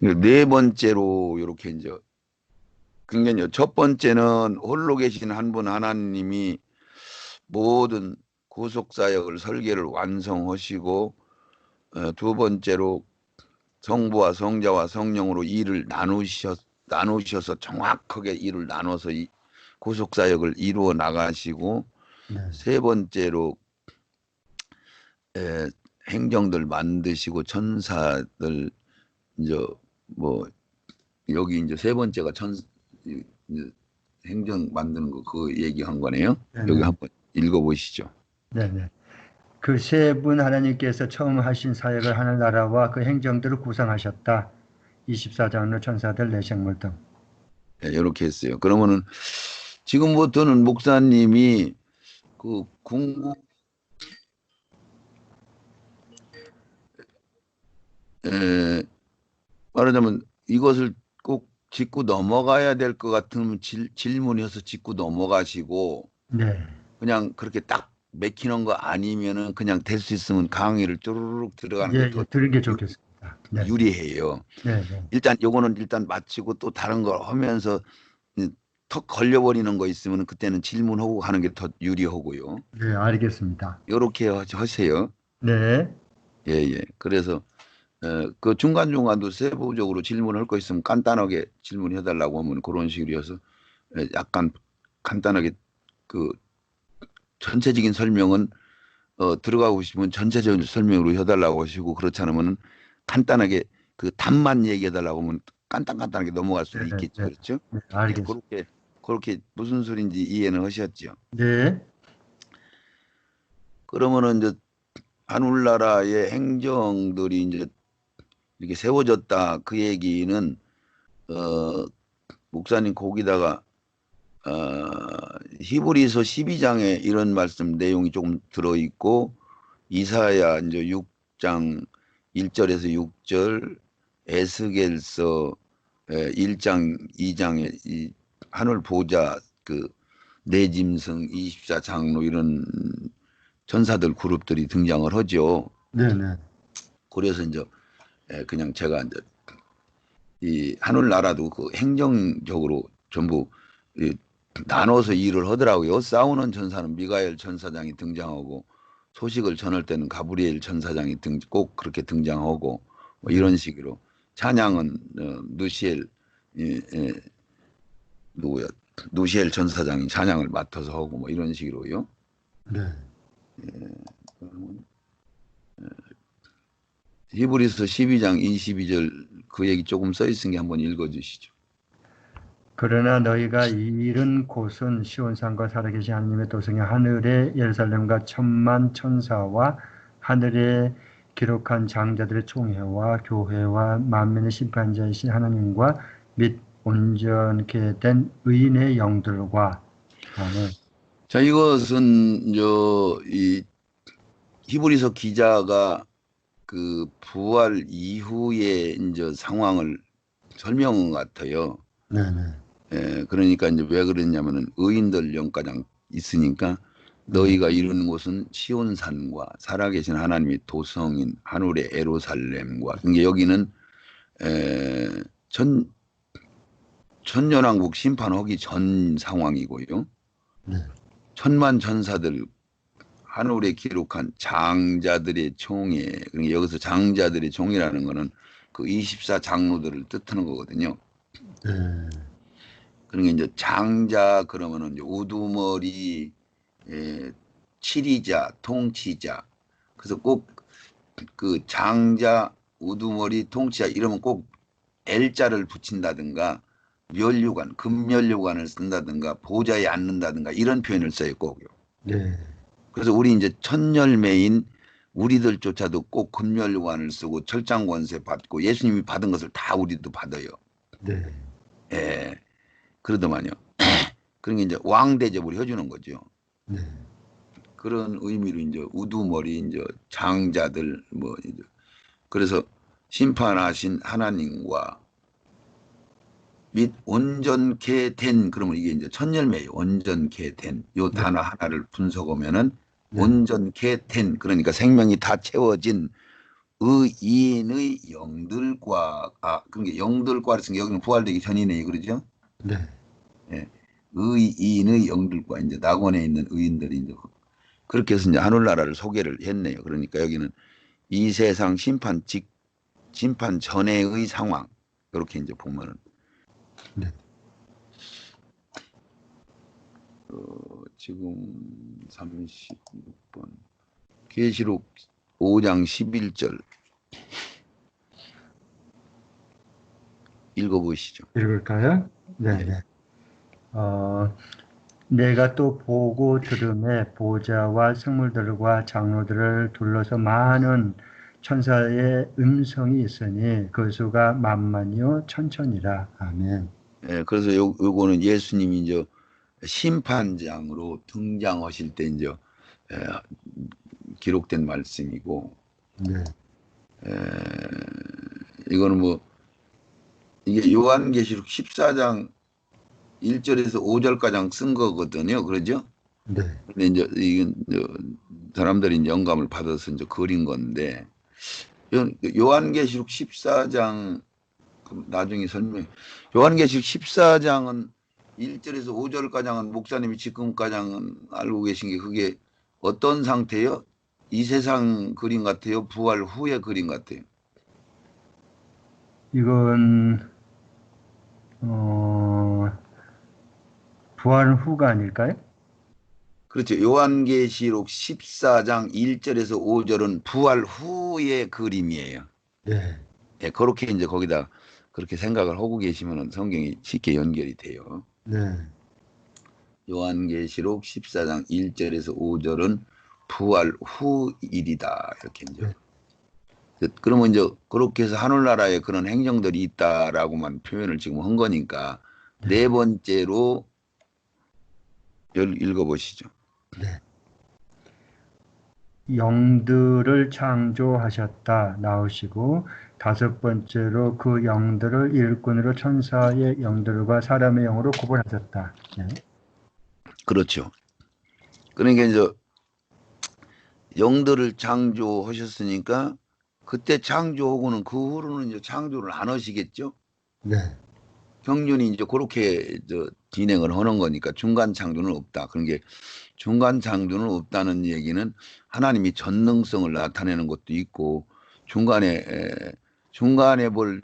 네 번째로 이렇게 이제 그러니까 첫 번째는 홀로 계신 한 분 하나님이 모든 구속 사역을 설계를 완성하시고 두 번째로 성부와 성자와 성령으로 일을 나누셔서 정확하게 일을 나눠서 이 구속 사역을 이루어 나가시고 네. 세 번째로 에, 행정들 만드시고 천사들 이제 뭐 여기 이제 세 번째가 이제 행정 만드는 거 그 얘기한 거네요. 여기 네네. 한번 읽어보시죠. 네네. 그 세 분 하나님께서 처음 하신 사역을 하늘나라와 그 행정들을 구성하셨다. 24장로 천사들 내생물 등. 네, 이렇게 했어요. 그러면은 지금부터는 목사님이 그 궁극 에, 말하자면 이것을 꼭 짚고 넘어가야 될 것 같으면 질문해서 짚고 넘어가시고 네. 그냥 그렇게 딱 맥히는 거 아니면은 그냥 될 수 있으면 강의를 쭈르륵 들어가는 게 예, 더 예, 들은 게 좋겠습니다. 네. 유리해요. 네, 네. 일단 요거는 일단 마치고 또 다른 걸 하면서 턱 걸려버리는 거 있으면 그때는 질문하고 하는 게 더 유리하고요. 네, 알겠습니다. 요렇게 하세요. 네. 예, 예. 그래서 그 중간중간도 세부적으로 질문할 거 있으면 간단하게 질문해 달라고 하면 그런 식으로 해서 약간 간단하게 그 전체적인 설명은 들어가고 싶으면 전체적인 설명으로 해달라고 하시고 그렇지 않으면 간단하게 그 답만 얘기해 달라고 하면 간단하게 넘어갈 네, 수도 네, 있겠죠. 네. 그렇죠? 네, 예, 알겠습니다. 그렇게 무슨 소리인지 이해는 하셨죠. 네. 그러면은 이제 하늘나라의 행정들이 이제 이렇게 세워졌다 그 얘기는 어 목사님 거기다가 어 히브리서 12장에 이런 말씀 내용이 조금 들어 있고 이사야 이제 6장 1절에서 6절 에스겔서 1장 2장에 이 하늘 보좌 그 내짐승 24장로 이런 전사들 그룹들이 등장을 하죠. 네, 네. 그래서 이제 그냥 제가 이제 이 하늘나라도 그 행정적으로 전부 이 나눠서 일을 하더라고요. 싸우는 전사는 미가엘 천사장이 등장하고 소식을 전할 때는 가브리엘 천사장이 꼭 그렇게 등장하고 뭐 네. 이런 식으로 찬양은 누시엘 누구야 누시엘 천사장이 찬양을 맡아서 하고 뭐 이런 식으로요. 네. 히브리서 12장 22절 그 얘기 조금 써 있은 게 한번 읽어 주시죠. 그러나 너희가 이른 곳은 시온산과 살아계신 하나님의 도성의 하늘의 예루살렘과 천만 천사와 하늘에 기록한 장자들의 총회와 교회와 만민의 심판자이신 하나님과 및 온전케 된 의인의 영들과. 아멘. 자, 이것은 이 히브리서 기자가 그 부활 이후의 이제 상황을 설명한 것 같아요. 네네. 그러니까 이제 왜 그랬냐면은 의인들 영가장 있으니까 네. 너희가 이루는 곳은 시온산과 살아계신 하나님의 도성인 하늘의 에루살렘과 그러니까 여기는 에, 천 천년왕국 심판하기 전 상황이고요. 네. 천만 천사들 하늘에 기록한 장자들의 총회 그러니까 여기서 장자들의 총이라는 거는 그 24장로들을 뜻하는 거거든요. 네. 그러니까 이제 장자 그러면은 이제 우두머리 치리자 통치자 그래서 꼭 그 장자 우두머리 통치자 이러면 꼭 L자를 붙인다든가 면류관 금면류관을 쓴다든가 보좌에 앉는다든가 이런 표현을 써요 꼭요. 네. 그래서 우리 이제 첫 열매인 우리들조차도 꼭 금멸관을 쓰고 철장권세 받고 예수님이 받은 것을 다 우리도 받아요. 네. 예, 그러더만요. 그러니까 이제 왕 대접을 해주는 거죠. 네. 그런 의미로 이제 우두머리 이제 장자들 뭐 이제 그래서 심판하신 하나님과 및 온전케 된 그러면 이게 이제 첫 열매예요. 온전케 된 요 네. 단어 하나를 분석하면은 네. 온전케 된 그러니까 생명이 다 채워진 의인의 영들과 그러니까 영들과 그래서 여기는 부활되기 전이네 그러죠? 네. 예. 의인의 영들과 이제 낙원에 있는 의인들이 이제 그렇게 해서 이제 하늘나라를 소개를 했네요. 그러니까 여기는 이 세상 심판 전에의 상황 이렇게 이제 보면은 네. 지금 36번 계시록 5장 11절 읽어보시죠. 읽을까요? 네, 예. 네. 내가 또 보고 들음에 보좌와 생물들과 장로들을 둘러서 많은 천사의 음성이 있으니 그 수가 만만이요 천천이라. 아멘. 예, 그래서 요거는 예수님이 이제 심판장으로 등장하실 때 이제 예, 기록된 말씀이고 네, 이거는 뭐 이게 요한계시록 14장 1절에서 5절까지 쓴 거거든요. 그러죠? 네, 근데 이제 이건 사람들이 이제 영감을 받아서 이제 그린 건데 요한계시록 14장 나중에 설명. 요한계시록 14장은 1절에서 5절까지는 목사님이 지금까지는 알고 계신 게 그게 어떤 상태요? 이 세상 그림 같아요? 부활 후의 그림 같아요? 이건 부활 후가 아닐까요? 그렇죠. 요한계시록 14장 1절에서 5절은 부활 후의 그림이에요. 네, 예, 그렇게 이제 거기다 그렇게 생각을 하고 계시면 성경이 쉽게 연결이 돼요. 네, 요한계시록 14장 1절에서 5절은 부활 후 일이다. 이렇게 이제. 네, 그러면 이제 그렇게 해서 하늘나라에 그런 행정들이 있다라고만 표현을 지금 한 거니까 네, 네 번째로 읽어보시죠. 네. 영들을 창조하셨다 나오시고 다섯 번째로 그 영들을 일꾼으로 천사의 영들과 사람의 영으로 구분하셨다. 네. 그렇죠. 그러니까 이제 영들을 창조하셨으니까 그때 창조하고는 그 후로는 이제 창조를 안 하시겠죠. 네. 경륜이 이제 그렇게 진행을 하는 거니까 중간 창조는 없다. 그런 게 중간 창조는 없다는 얘기는 하나님이 전능성을 나타내는 것도 있고 중간에 뭘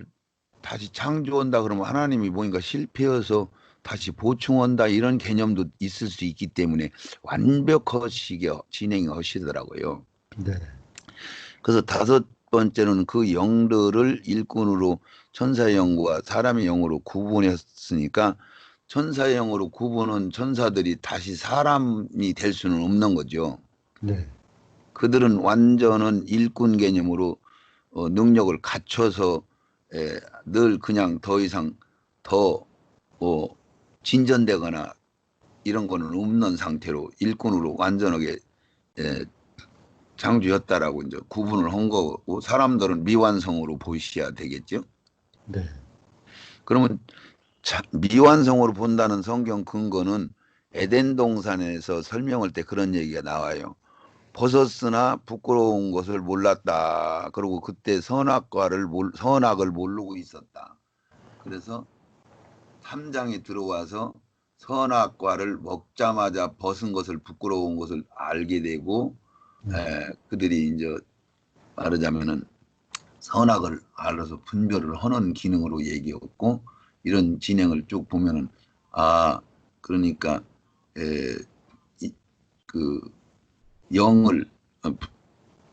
다시 창조한다 그러면 하나님이 보니까 실패해서 다시 보충한다 이런 개념도 있을 수 있기 때문에 완벽하시게 진행하시더라고요. 네. 그래서 다섯 번째는 그 영들을 일꾼으로 천사의 영과 사람의 영으로 구분했으니까 천사의 영으로 구분은 천사들이 다시 사람이 될 수는 없는 거죠. 네. 그들은 완전한 일꾼 개념으로 능력을 갖춰서 늘 그냥 더 이상 더 진전되거나 이런 거는 없는 상태로 일꾼으로 완전하게 창조였다라고 이제 구분을 한 거고 사람들은 미완성으로 보셔야 되겠죠. 네. 그러면 미완성으로 본다는 성경 근거는 에덴 동산에서 설명할 때 그런 얘기가 나와요. 벗었으나 부끄러운 것을 몰랐다. 그리고 그때 선악을 모르고 있었다. 그래서 3장에 들어와서 선악과를 먹자마자 벗은 것을 부끄러운 것을 알게 되고 그들이 이제 말하자면은 선악을 알아서 분별을 하는 기능으로 얘기했고 이런 진행을 쭉 보면은 그러니까 그 영을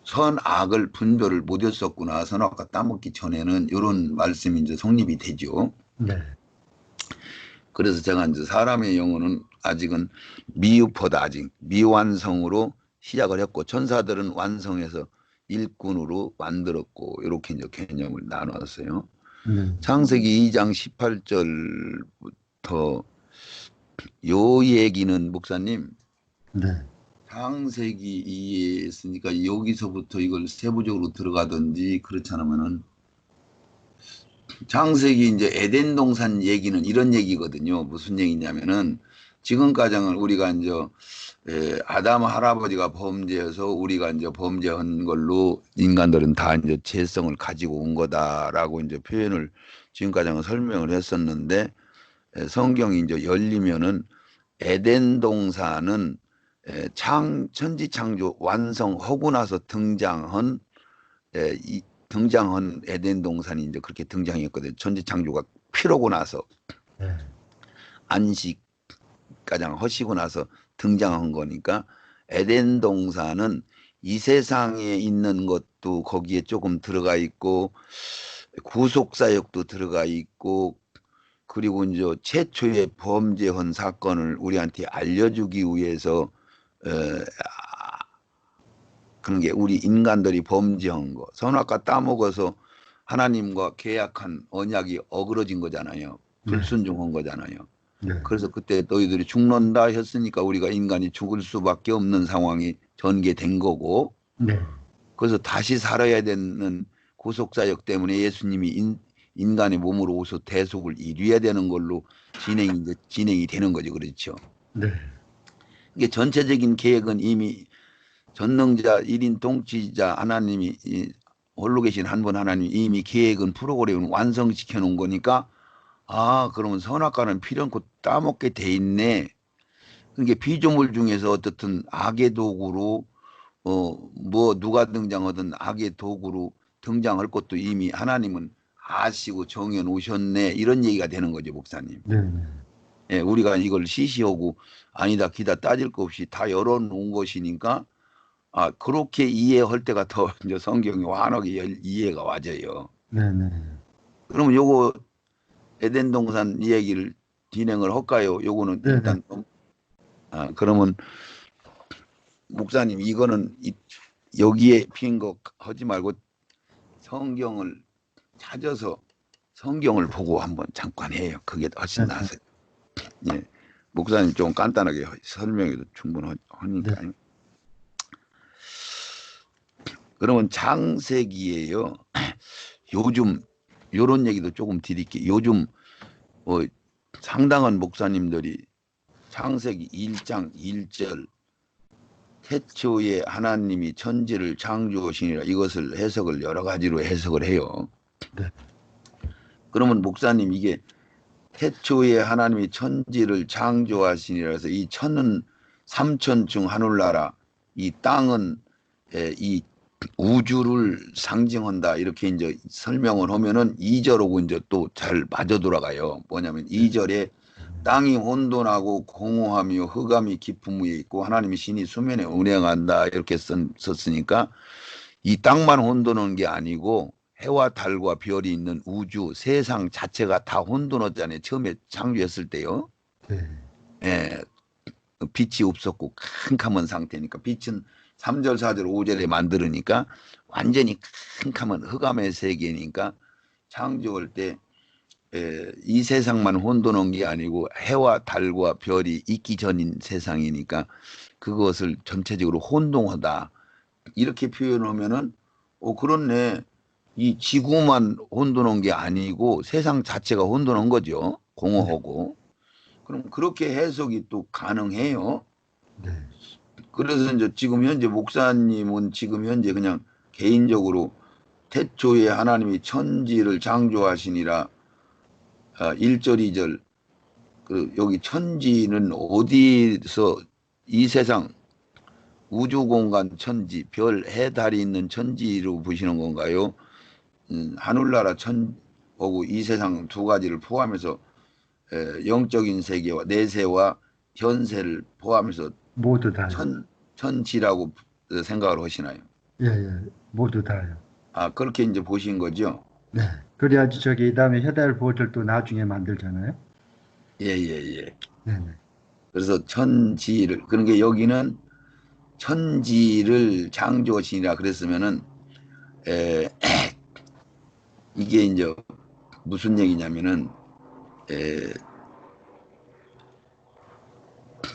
선악을 분별을 못했었구나. 선악과 따먹기 전에는 이런 말씀이 이제 성립이 되죠. 네. 그래서 제가 이제 사람의 영혼은 아직은 미흡하다. 아직 미완성으로 시작을 했고 천사들은 완성해서 일꾼으로 만들었고 이렇게 이제 개념을 나눴어요. 창세기 2장 18절부터 요 얘기는 목사님 네. 창세기 2에 있으니까 여기서부터 이걸 세부적으로 들어가든지 그렇지 않으면은 창세기 이제 에덴 동산 얘기는 이런 얘기거든요. 무슨 얘기냐면은 지금까지는 우리가 이제 아담 할아버지가 범죄해서 우리가 이제 범죄한 걸로 인간들은 다 이제 죄성을 가지고 온 거다라고 이제 표현을 지금까지는 설명을 했었는데 성경이 이제 열리면은 에덴 동산은 천지 창조 완성하고 나서 등장한 에덴 동산이 이제 그렇게 등장했거든요. 천지 창조가 필요고 나서 네. 안식 가장 하시고 나서 등장한 거니까 에덴 동산은 이 세상에 있는 것도 거기에 조금 들어가 있고 구속사역도 들어가 있고 그리고 이제 최초의 범죄한 사건을 우리한테 알려주기 위해서 그런 게 우리 인간들이 범죄한 거 선악과 따먹어서 하나님과 계약한 언약이 어그러진 거잖아요. 불순종한 거잖아요. 네. 그래서 그때 너희들이 죽는다 했으니까 우리가 인간이 죽을 수밖에 없는 상황이 전개된 거고 네. 그래서 다시 살아야 되는 구속사역 때문에 예수님이 인간의 몸으로 오셔 대속을 이루어야 되는 걸로 진행이 되는 거죠. 그렇죠. 네. 이게 전체적인 계획은 이미 전능자 일인 통치자 하나님이 홀로 계신 한 분 하나님이 이미 계획은 프로그램을 완성시켜 놓은 거니까 그러면 선악과는 필요 없고 따먹게 돼 있네. 그러니까 피조물 중에서 어떻든 악의 도구로 뭐 누가 등장하든 악의 도구로 등장할 것도 이미 하나님은 아시고 정해 놓으셨네. 이런 얘기가 되는 거죠, 목사님. 네. 네. 예, 우리가 이걸 시시하고 아니다 기다 따질 거 없이 다 열어놓은 것이니까 그렇게 이해할 때가 더 이제 성경이 환하게 이해가 와져요. 네. 네. 그러면 요거 에덴 동산 이야기를 진행을 할까요? 요거는 네. 일단 그러면 목사님 이거는 여기에 핀 거 하지 말고 성경을 찾아서 성경을 보고 한번 잠깐 해요. 그게 훨씬 네. 나아요. 예. 목사님 좀 간단하게 설명해도 충분하니까요. 네. 그러면 창세기예요. 요즘 요런 얘기도 조금 드릴게요. 요즘 상당한 목사님들이 창세기 1장 1절 태초에 하나님이 천지를 창조하시니라 이것을 해석을 여러 가지로 해석을 해요. 네. 그러면 목사님 이게 태초에 하나님이 천지를 창조하시니라 해서 이 천은 삼천중 하늘나라 이 땅은 이 우주를 상징한다 이렇게 이제 설명을 하면은 2절하고 이제 또 잘 맞아 돌아가요. 뭐냐면 2절에 땅이 혼돈하고 공허하며 흑암이 깊음 위에 있고 하나님이 신이 수면에 운행한다 이렇게 썼으니까 이 땅만 혼돈한 게 아니고 해와 달과 별이 있는 우주 세상 자체가 다 혼돈했잖아요. 처음에 창조했을 때요. 네. 예, 빛이 없었고 캄캄한 상태니까 빛은 3절, 4절, 5절에 만들으니까 완전히 캄캄한 흑암의 세계니까 창조할 때 이 세상만 혼돈한 게 아니고 해와 달과 별이 있기 전인 세상이니까 그것을 전체적으로 혼동하다 이렇게 표현하면은 그렇네 이 지구만 혼돈한 게 아니고 세상 자체가 혼돈한 거죠 공허하고 그럼 그렇게 해석이 또 가능해요. 네. 그래서 이제 지금 현재 목사님은 지금 현재 그냥 개인적으로 태초에 하나님이 천지를 창조하시니라 1절 2절 여기 천지는 어디서 이 세상 우주 공간 천지 별 해 달이 있는 천지로 보시는 건가요? 하늘나라 천하고 이 세상 두 가지를 포함해서 영적인 세계와 내세와 현세를 포함해서 모두 다요. 천지라고 생각을 하시나요? 예, 예. 모두 다요. 그렇게 이제 보신 거죠? 네. 그래야지 이 다음에 해달 보들도 나중에 만들잖아요. 예, 예, 예. 네. 네. 그래서 천지를, 그러니까 여기는 천지를 창조하시니라 그랬으면은, 이게 이제 무슨 얘기냐면은,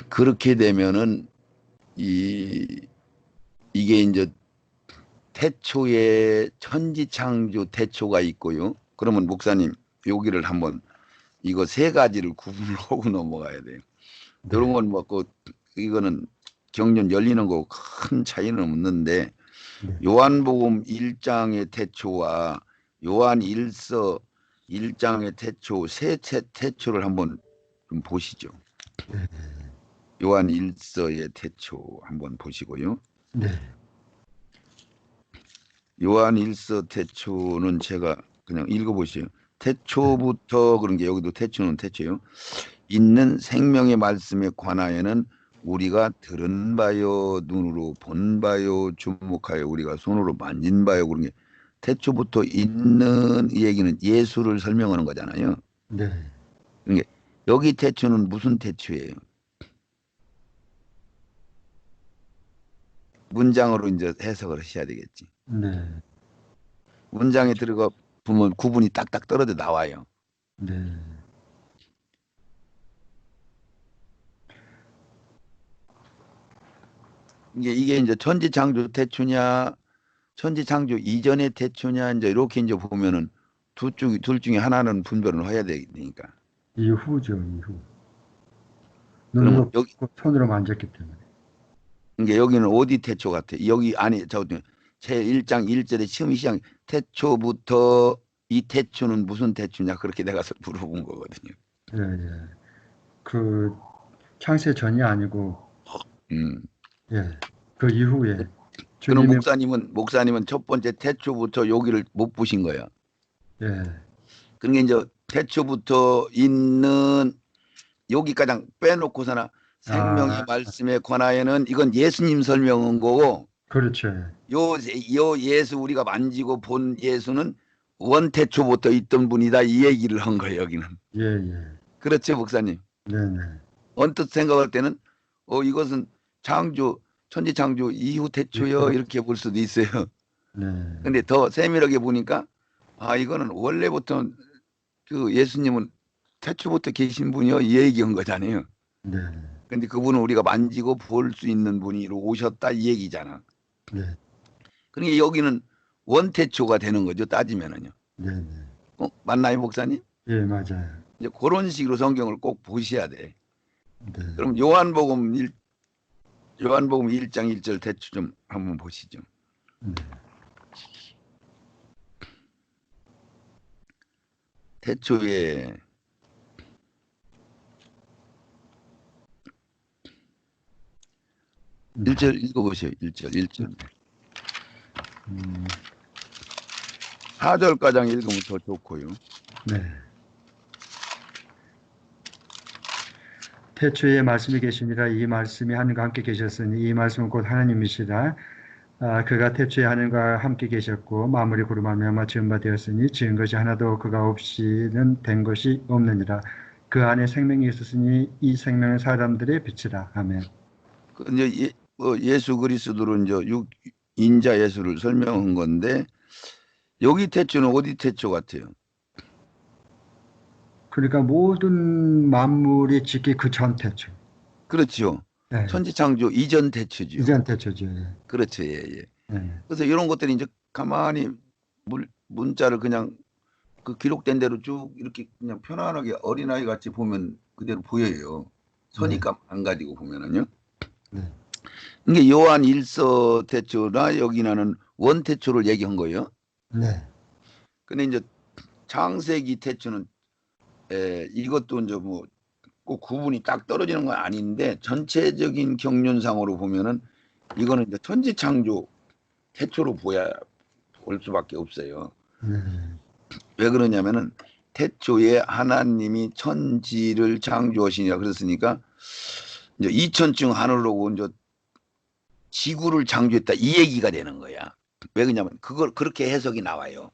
그렇게 되면은, 이게 이제 태초에 천지 창조 태초가 있고요. 그러면 목사님, 여기를 한번 이거 세 가지를 구분을 하고 넘어가야 돼요. 네. 이런 건 뭐, 이거는 경륜 열리는 거 큰 차이는 없는데 네. 요한복음 1장의 태초와 요한 1서 1장의 태초 세 태초를 한번 좀 보시죠. 네. 요한 1서의 태초 한번 보시고요. 네. 요한 1서 태초는 제가 그냥 읽어보시죠. 태초부터 그런 게 여기도 태초는 태초요. 있는 생명의 말씀에 관하여는 우리가 들은 바요 눈으로 본 바요 주목하여 우리가 손으로 만진 바요 그런 게 태초부터 있는 이 얘기는 예수를 설명하는 거잖아요. 네. 그러니까 여기 태초는 무슨 태초예요? 문장으로 이제 해석을 하셔야 되겠지. 네. 문장에 들어가 보면 구분이 딱딱 떨어져 나와요. 네. 이게 이제 천지창조 태초냐, 천지창조 이전의 태초냐, 이제 이렇게 이제 보면은 둘 중에 하나는 분별을 해야 되니까. 이후죠, 이후. 그러면 눈으로 여기 보고 손으로 만졌기 때문에. 이게 여기는 어디 태초 같아? 여기 아니 제 1장 1절에 처음 시작 태초부터 이 태초는 무슨 태초냐 그렇게 내가 물어본 거거든요. 예, 예. 그 창세 전이 아니고, 음. 예, 그 이후에 그럼 주님의, 목사님은 첫 번째 태초부터 여기를 못 보신 거야. 예, 그러니까 이제 태초부터 있는 여기까지 빼놓고서나 생명의 아, 말씀에 관하여는 이건 예수님 설명한 거고 그렇죠. 예, 요 예수 우리가 만지고 본 예수는 원태초부터 있던 분이다 이 얘기를 한 거예요 여기는. 예, 예. 그렇죠 목사님. 네, 네, 언뜻 생각할 때는 이것은 창조 천지창조 이후 태초요 이렇게 볼 수도 있어요. 네, 근데 더 세밀하게 보니까 이거는 원래부터 그 예수님은 태초부터 계신 분이요 이 얘기한 거잖아요. 네, 근데 그분은 우리가 만지고 볼 수 있는 분이로 오셨다 이 얘기잖아. 네, 그러니까 여기는 원태초가 되는 거죠 따지면은요. 네, 네. 맞나요 목사님? 예, 맞아요. 이제 그런 식으로 성경을 꼭 보셔야 돼. 네, 그럼 요한복음 1장 1절 태초 좀 한번 보시죠. 네, 태초에 1절 읽어보세요. 1절. 음, 4절가량 읽으면 더 좋고요. 네. 태초에 말씀이 계시니라 이 말씀이 하늘과 함께 계셨으니 이 말씀은 곧 하나님이시라. 그가 태초에 하늘과 함께 계셨고 마무리 구로 말미암아 지은 바 되었으니 지은 것이 하나도 그가 없이는 된 것이 없느니라. 그 안에 생명이 있었으니 이 생명은 사람들의 빛이라. 아멘. 이제 예수 그리스도로 이제 인자 예수를 설명한 건데 여기 태초는 어디 태초 같아요? 그러니까 모든 만물이 짓기 그 전 태초. 그렇죠. 네. 천지창조 이전 태초죠. 이전 태초죠. 예. 그렇죠. 예. 네. 그래서 이런 것들이 이제 가만히 문자를 그냥 그 기록된 대로 쭉 이렇게 그냥 편안하게 어린아이 같이 보면 그대로 보여요. 선입감 안 가지고 보면은요. 네. 이게 요한 1서 태초나 여기 나는 원태초를 얘기한 거예요. 네. 근데 이제 창세기 태초는 이것도 이제 뭐 꼭 구분이 딱 떨어지는 건 아닌데 전체적인 경륜상으로 보면은 이거는 이제 천지창조 태초로 볼 수밖에 없어요. 네. 왜 그러냐면은 태초에 하나님이 천지를 창조하시니라 그랬으니까 이제 이천층 하늘로 오고 이제 지구를 창조했다 이 얘기가 되는 거야. 왜 그러냐면 그걸 그렇게 해석이 나와요.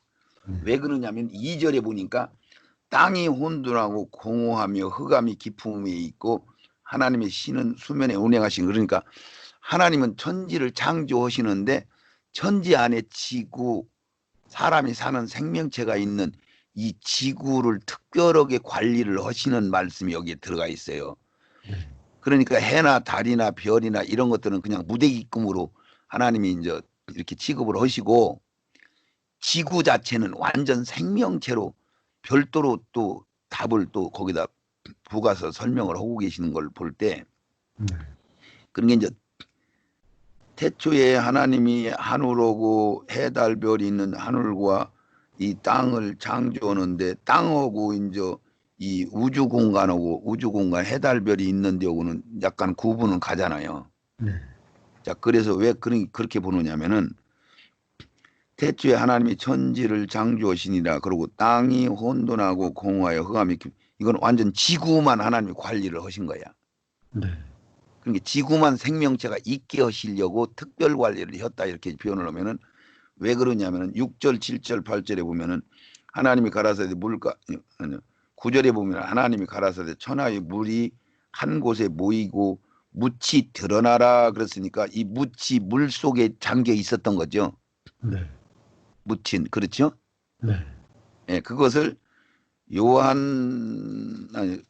왜 그러냐면 2절에 보니까 땅이 혼돈하고 공허하며 흑암이 깊음에 있고 하나님의 신은 수면에 운행하신 그러니까 하나님은 천지를 창조하시는데 천지 안에 지구 사람이 사는 생명체가 있는 이 지구를 특별하게 관리를 하시는 말씀이 여기에 들어가 있어요. 그러니까 해나 달이나 별이나 이런 것들은 그냥 무대기금으로 하나님이 이제 이렇게 취급을 하시고 지구 자체는 완전 생명체로 별도로 또 답을 또 거기다 부가서 설명을 하고 계시는 걸 볼 때 그런 게 이제 태초에 하나님이 하늘하고 해, 달, 별이 있는 하늘과 이 땅을 창조하는데 땅하고 이제 이 우주 공간하고 우주 공간 해, 달, 별이 있는 데하고는 약간 구분은 가잖아요. 네. 자, 그래서 왜 그렇게 보느냐면은 태초에 하나님이 천지를 창조하시니라. 그리고 땅이 혼돈하고 공허하여 흑암이 이건 완전 지구만 하나님이 관리를 하신 거야. 네. 그러니까 지구만 생명체가 있게 하시려고 특별 관리를 했다 이렇게 표현을 하면은 왜 그러냐면은 6절, 7절, 8절에 보면은 하나님이 가라사대 물가 아니요. 9절에 보면 하나님이 가라사대 천하의 물이 한 곳에 모이고 묻이 드러나라 그랬으니까 이 묻이 물 속에 잠겨 있었던 거죠. 네. 묻힌 그렇죠? 네. 예, 그것을 요한 아니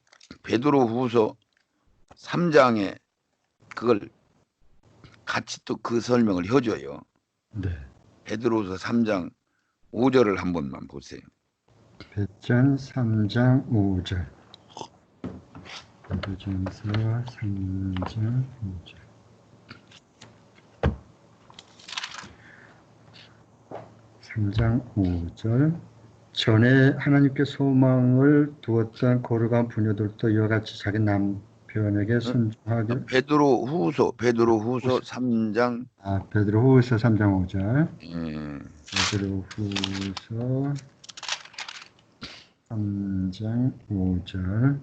베드로후서 3장에 그걸 같이 또 그 설명을 해줘요. 네. 베드로후서 3장 5절을 한 번만 보세요. 베드로전 3장 5절. 베드로전서 3장 5절. 3장 5절. 전에 하나님께 소망을 두었던 거룩한 부녀들도 이와 같이 자기 남편에게 순종하길. 베드로후서 3장 베드로후서 3장 5절. 예, 베드로후서 3장 5절.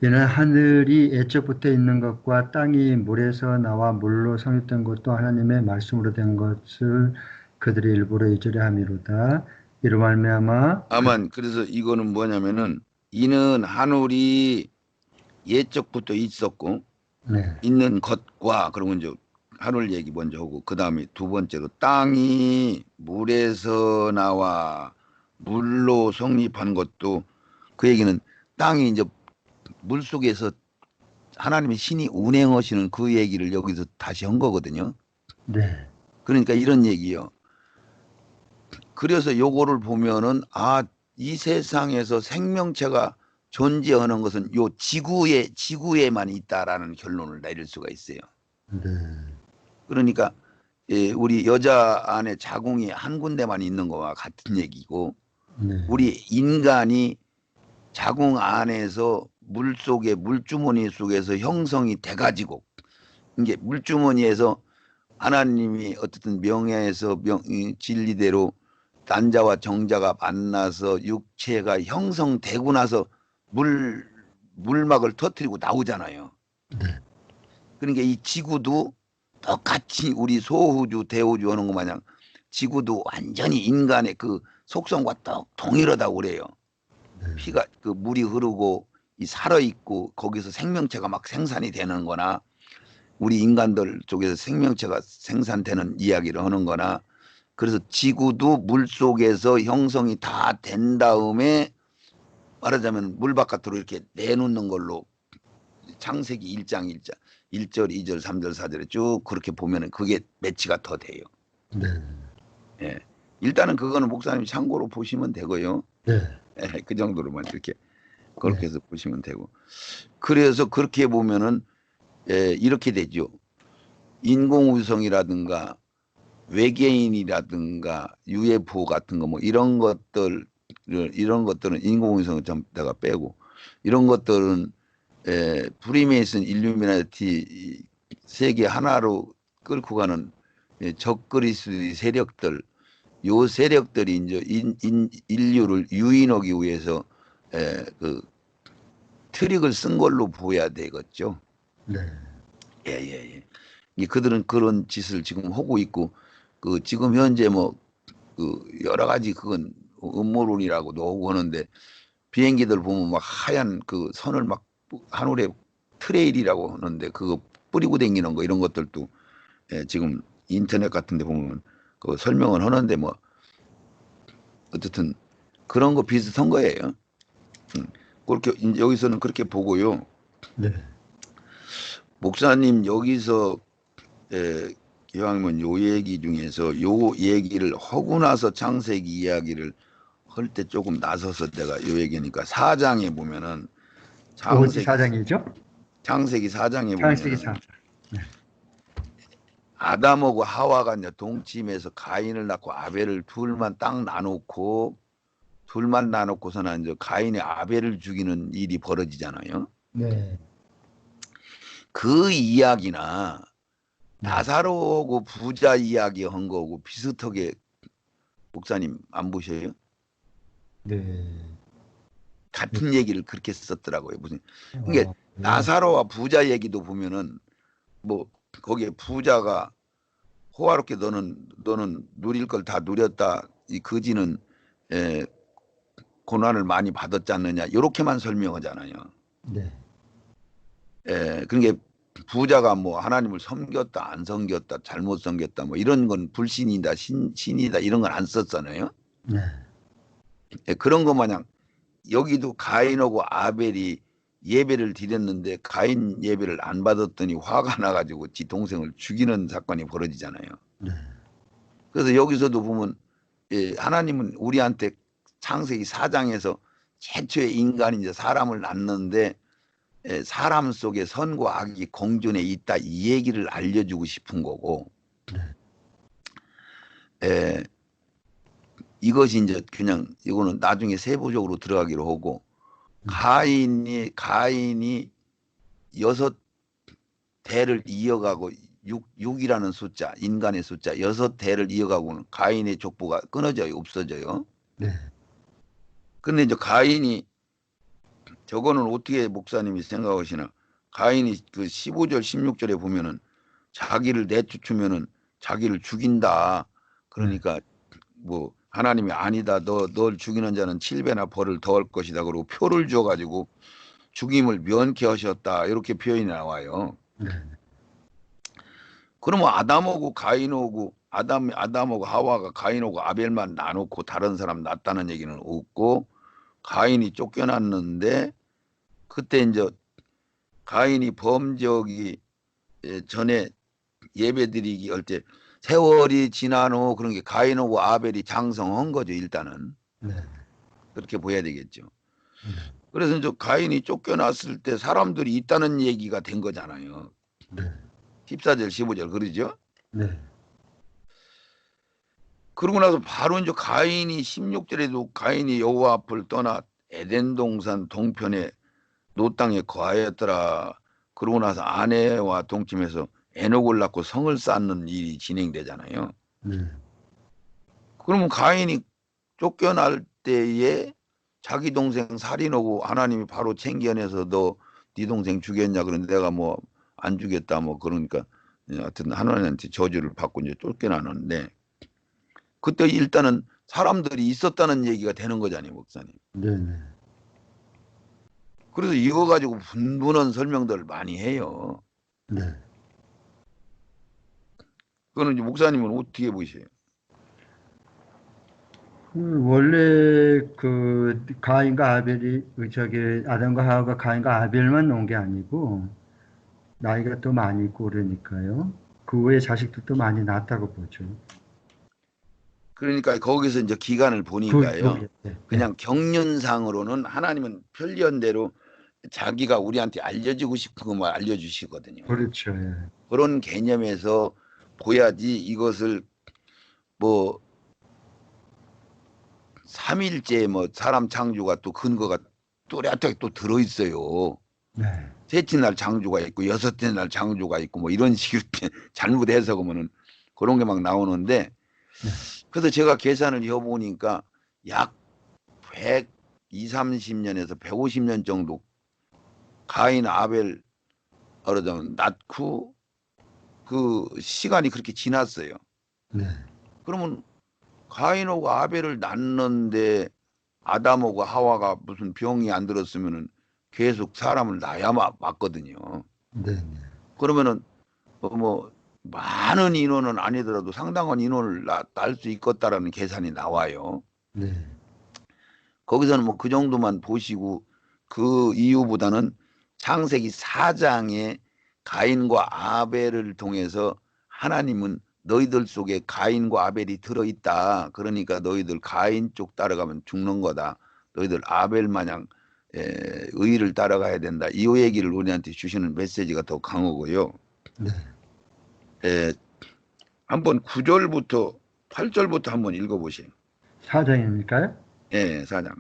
이는 하늘이 애초부터 있는 것과 땅이 물에서 나와 물로 성립된 것도 하나님의 말씀으로 된 것을 그들이 일부러 잊으려 함이로다. 이로 말미암아 아만 그래서 이거는 뭐냐면은 이는 하늘이 예적부터 있었고 네. 있는 것과 그러면 이제 하늘 얘기 먼저 하고 그 다음에 두 번째로 땅이 물에서 나와 물로 성립한 것도 그 얘기는 땅이 이제 물 속에서 하나님의 신이 운행하시는 그 얘기를 여기서 다시 한 거거든요. 네. 그러니까 이런 얘기요. 그래서 요거를 보면은 이 세상에서 생명체가 존재하는 것은 요 지구에만 있다라는 결론을 내릴 수가 있어요. 네. 그러니까 우리 여자 안에 자궁이 한 군데만 있는 거와 같은 얘기고 네. 우리 인간이 자궁 안에서 물 속에 물주머니 속에서 형성이 돼가지고 이게 물주머니에서 하나님이 어쨌든 명예에서 진리대로 난자와 정자가 만나서 육체가 형성되고 나서 물막을 터뜨리고 나오잖아요. 네. 그러니까 이 지구도 똑같이 우리 소우주 대우주 하는 것 마냥 지구도 완전히 인간의 그 속성과 똑 동일하다고 그래요. 네. 피가 그 물이 흐르고 이 살아 있고 거기서 생명체가 막 생산이 되는 거나 우리 인간들 쪽에서 생명체가 생산되는 이야기를 하는 거나 그래서 지구도 물 속에서 형성이 다 된 다음에 말하자면 물 바깥으로 이렇게 내놓는 걸로 창세기 1장 1절 2절 3절 4절에 쭉 그렇게 보면은 그게 매치가 더 돼요. 네. 예. 일단은 그거는 목사님 참고로 보시면 되고요. 네. 예, 그 정도로만 이렇게 그렇게 해서 보시면 되고. 그래서 그렇게 보면은 이렇게 되죠. 인공위성이라든가 외계인이라든가 UFO 같은 거 뭐 이런 것들은 인공위성을 전다가 빼고 이런 것들은 프리메이슨 일루미나티 세계 하나로 끌고 가는 적그리스도의 세력들 요 세력들이 이제 인류를 유인하기 위해서 그 트릭을 쓴 걸로 보여야 되겠죠. 네. 예. 그들은 그런 짓을 지금 하고 있고 그 지금 현재 뭐 그 여러 가지 그건 음모론이라고도 하고 하는데 비행기들 보면 막 하얀 그 선을 막 하늘에 트레일이라고 하는데 그거 뿌리고 다니는 거 이런 것들도 지금 인터넷 같은 데 보면 그 설명을 하는데 뭐 어쨌든 그런 거 비슷한 거예요. 그렇게 여기서는 그렇게 보고요. 네. 목사님 여기서 이왕이면 요 얘기 중에서 요 얘기를 하고 나서 창세기 이야기를 할 때 조금 나서서 내가 요 얘기니까 4장에 보면은 어디 사장이죠? 창세기 4장에 창세기 보면은 4장. 네. 아담하고 하와가 이제 동침해서 가인을 낳고 아벨을 둘만 나놓고서는 이제 가인이 아벨을 죽이는 일이 벌어지잖아요. 네, 그 이야기나 네, 나사로하고 부자 이야기 한 거하고 비슷하게 목사님 안 보셔요? 네. 같은 얘기를 그렇게 썼더라고요. 무슨 그러니까 그래요? 나사로와 부자 얘기도 보면은 뭐 거기에 부자가 호화롭게 너는 누릴 걸 다 누렸다. 이 거지는 에, 고난을 많이 받았지 않느냐. 이렇게만 설명하잖아요. 네, 그러니까 부자가 뭐 하나님을 섬겼다 안 섬겼다 잘못 섬겼다 뭐 이런 건 불신이다 신이다 이런 건 안 썼잖아요. 네, 그런 거 마냥 여기도 가인하고 아벨이 예배를 드렸는데 가인 예배를 안 받았더니 화가 나가지고 지 동생을 죽이는 사건이 벌어지잖아요. 네, 그래서 여기서도 보면 하나님은 우리한테 창세기 4장에서 최초의 인간이 이제 사람을 낳는데 사람 속에 선과 악이 공존해 있다 이 얘기를 알려주고 싶은 거고 네, 에, 이것이 이제 그냥 이거는 나중에 세부적으로 들어가기로 하고 가인이 여섯 대를 이어가고 6이라는 숫자 인간의 숫자 여섯 대를 이어가고는 가인의 족보가 끊어져요 없어져요. 네, 근데 이제 가인이 저거는 어떻게 목사님이 생각하시나? 가인이 그 15절, 16절에 보면은 자기를 내쫓으면은 자기를 죽인다. 네, 그러니까 뭐 하나님이 아니다. 널 죽이는 자는 7배나 벌을 더할 것이다. 그리고 표를 줘가지고 죽임을 면케 하셨다. 이렇게 표현이 나와요. 네, 그러면 아담하고 하와가 가인하고 아벨만 나놓고 다른 사람 낳았다는 얘기는 없고 가인이 쫓겨났는데 그때 이제 가인이 범죄하기 전에 예배드리기 할 때 세월이 지난 후 그런 게 가인하고 아벨이 장성한 거죠 일단은 네, 그렇게 보여야 되겠죠. 네, 그래서 이제 가인이 쫓겨났을 때 사람들이 있다는 얘기가 된 거잖아요. 네, 14절 15절 그러죠. 네, 그러고 나서 바로 이제 가인이 16절에도 가인이 여호와 앞을 떠나 에덴 동산 동편에 노 땅에 거하였더라. 그러고 나서 아내와 동침해서 에녹을 낳고 성을 쌓는 일이 진행되잖아요. 네, 그러면 가인이 쫓겨날 때에 자기 동생 살인하고 하나님이 바로 챙겨내서 너 네 동생 죽였냐 그런데 내가 뭐 안 죽였다 뭐 그러니까 하여튼 하나님한테 저주를 받고 이제 쫓겨나는데 그때 일단은 사람들이 있었다는 얘기가 되는 거잖아요, 목사님. 네, 네, 그래서 이거 가지고 분분한 설명들을 많이 해요. 네. 그거는 이제 목사님은 어떻게 보세요? 원래 그 가인과 아벨이 저기 아담과 하와가 가인과 아벨만 놓은 게 아니고 나이가 또 많이 있고 그러니까요. 그 외에 자식들도 많이 낳았다고 보죠. 그러니까 거기서 이제 기간을 보니까요. 네, 네. 그냥 경륜상으로는 하나님은 편리한대로 자기가 우리한테 알려주고 싶은 것만 알려주시거든요. 그렇죠. 예. 그런 개념에서 보야지 이것을 뭐 삼일째 뭐 사람 창조가 또 근거가 또렷하게 또 들어있어요. 네, 셋째 날 창조가 있고 여섯째 날 창조가 있고 뭐 이런 식으로 잘못 해석하면은 그런 게 막 나오는데 네, 그래서 제가 계산을 해보니까 약 120, 30년에서 150년 정도 가인 아벨 어르던 낳고 그 시간이 그렇게 지났어요. 네, 그러면 가인하고 아벨을 낳는데 아담하고 하와가 무슨 병이 안 들었으면은 계속 사람을 낳아야 맞거든요. 네, 네, 그러면은 뭐 많은 인원은 아니더라도 상당한 인원을 낳을 수 있겠다라는 계산이 나와요. 네, 거기서는 뭐 그 정도만 보시고 그 이유보다는 창세기 4장에 가인과 아벨을 통해서 하나님은 너희들 속에 가인과 아벨이 들어있다. 그러니까 너희들 가인 쪽 따라가면 죽는 거다. 너희들 아벨 마냥 의의를 따라가야 된다. 이 얘기를 우리한테 주시는 메시지가 더 강하고요. 네, 에, 한번 9절부터 8절부터 한번 읽어보세요. 4장입니까요? 예, 4장.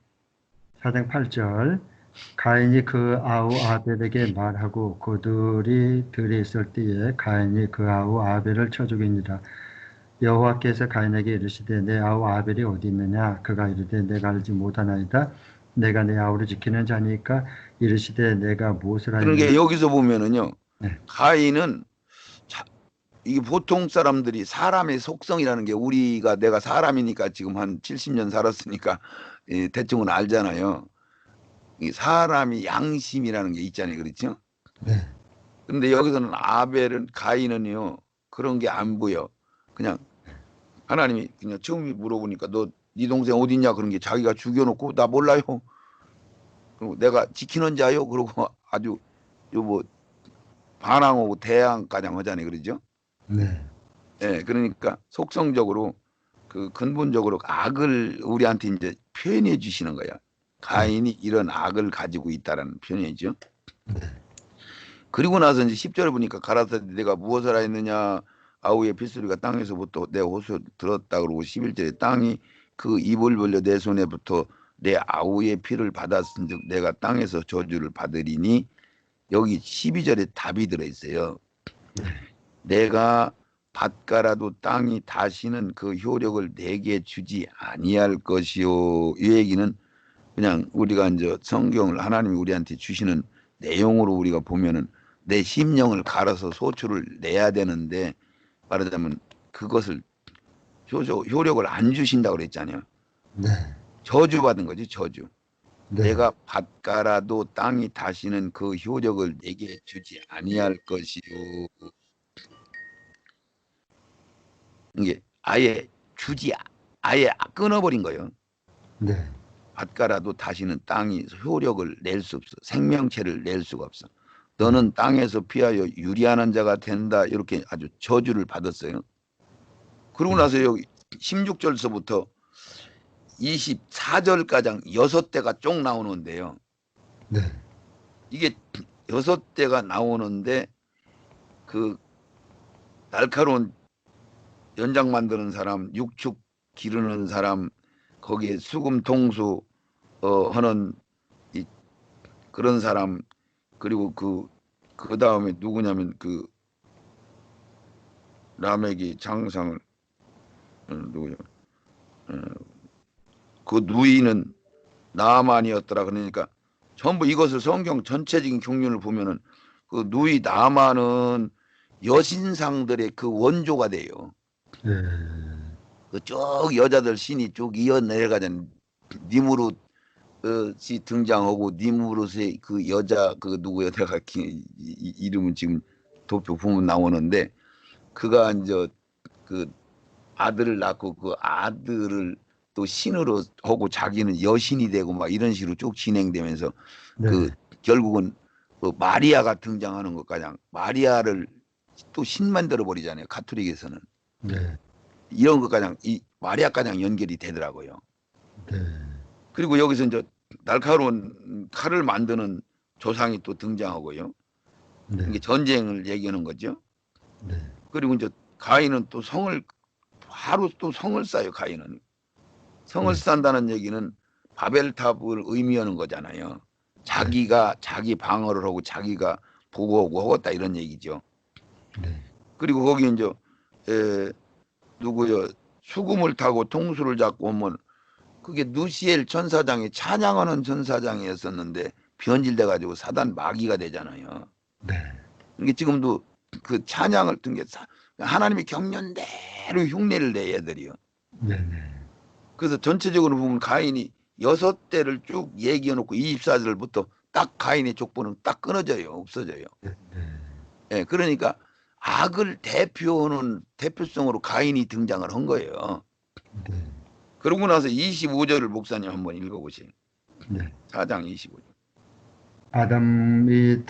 4장 8절. 가인이 그 아우 아벨에게 말하고 그들이 들에 있을 때에 가인이 그 아우 아벨을 쳐 죽이니라. 여호와께서 가인에게 이르시되 내 아우 아벨이 어디 있느냐? 그가 이르되 내가 알지 못하나이다. 내가 내 아우를 지키는 자니까. 이르시되 내가 무엇을 하였느냐? 그러니까 여기서 보면은요, 네. 가인은 이게 보통 사람들이 사람의 속성이라는 게 우리가 내가 사람이니까 지금 한 70년 살았으니까 대충은 알잖아요. 이 사람이 양심이라는 게 있잖아요. 그렇죠? 네. 근데 여기서는 아벨은 가인은요. 그런 게 안 보여. 그냥 하나님이 그냥 처음 물어보니까 너 네 동생 어디 있냐 그런 게 자기가 죽여놓고 나 몰라요. 그리고 내가 지키는 자요. 그러고 아주 요뭐 반항하고 대항가장 하잖아요. 그러죠? 네. 예, 그러니까 속성적으로 그 근본적으로 악을 우리한테 이제 표현해 주시는 거야. 가인이 이런 악을 가지고 있다라는 표현이죠. 네. 그리고 나서 이제 10절을 보니까 가라사대 내가 무엇을 하였느냐 아우의 핏소리가 땅에서부터 내 호수 들었다 그러고 11절에 땅이 그 입을 벌려 내 손에부터 내 아우의 피를 받았은즉 내가 땅에서 저주를 받으리니 여기 12절에 답이 들어 있어요. 내가 밭가라도 땅이 다시는 그 효력을 내게 주지 아니할 것이요. 이 얘기는 그냥 우리가 이제 성경을 하나님이 우리한테 주시는 내용으로 우리가 보면은 내 심령을 갈아서 소출을 내야 되는데 말하자면 그것을 효력을 안 주신다고 그랬잖아요. 네. 저주받은 거지, 저주. 네. 내가 밭가라도 땅이 다시는 그 효력을 내게 주지 아니할 것이요. 이게 아예 아예 끊어버린 거예요. 네. 밭가라도 다시는 땅이 효력을 낼 수 없어. 생명체를 낼 수가 없어. 너는 땅에서 피하여 유리하는 자가 된다. 이렇게 아주 저주를 받았어요. 그러고 나서 여기 16절서부터 24절까지 6대가 쭉 나오는데요. 네. 이게 6대가 나오는데 그 날카로운 연장 만드는 사람, 육축 기르는 사람, 거기에 수금 통수 하는 그런 사람, 그리고 그 다음에 누구냐면 그 라멕이 장상을 누구냐 그 누이는 나아만이었더라. 그러니까 전부 이것을 성경 전체적인 경륜을 보면은 그 누이 나아만은 여신상들의 그 원조가 돼요. 네. 그쭉 여자들 신이 쭉 이어 내려가잖아요. 니무롯이 등장하고 니무롯의 그 여자 그 누구야 내가 이름은 지금 도표 보면 나오는데 그가 이제 그 아들을 낳고 그 아들을 또 신으로 하고 자기는 여신이 되고 막 이런 식으로 쭉 진행되면서 네. 그 결국은 그 마리아가 등장하는 것 가장 마리아를 또 신 만들어 버리잖아요. 가톨릭에서는 네. 이런 것 가장 이 마리아 가장 연결이 되더라고요. 네. 그리고 여기서 이제 날카로운 칼을 만드는 조상이 또 등장하고요. 네. 이게 전쟁을 얘기하는 거죠. 네. 그리고 이제 가인은 또 하루 또 성을 쌓아요. 가인은 성을 쌓는다는 얘기는 바벨탑을 의미하는 거잖아요. 자기가 자기 방어를 하고 자기가 보호하고 하겠다 이런 얘기죠. 네. 그리고 거기 이제 누구요 수금을 타고 통수를 잡고 오면 그게 누시엘 천사장이 찬양하는 천사장이었었는데 변질돼 가지고 사단 마귀가 되잖아요. 네. 이게 지금도 그 찬양을 든 게 하나님의 경륜대로 흉내를 내 애들이요. 네. 네. 그래서 전체적으로 보면 가인이 6대를 쭉 얘기해 놓고 24절부터 딱 가인의 족보는 딱 끊어져요. 없어져요. 네. 예, 그러니까 악을 대표하는 대표성으로 가인이 등장을 한 거예요. 네. 그러고 나서 25절을 목사님 한번 읽어보세요. 네. 4장 25절. 아담이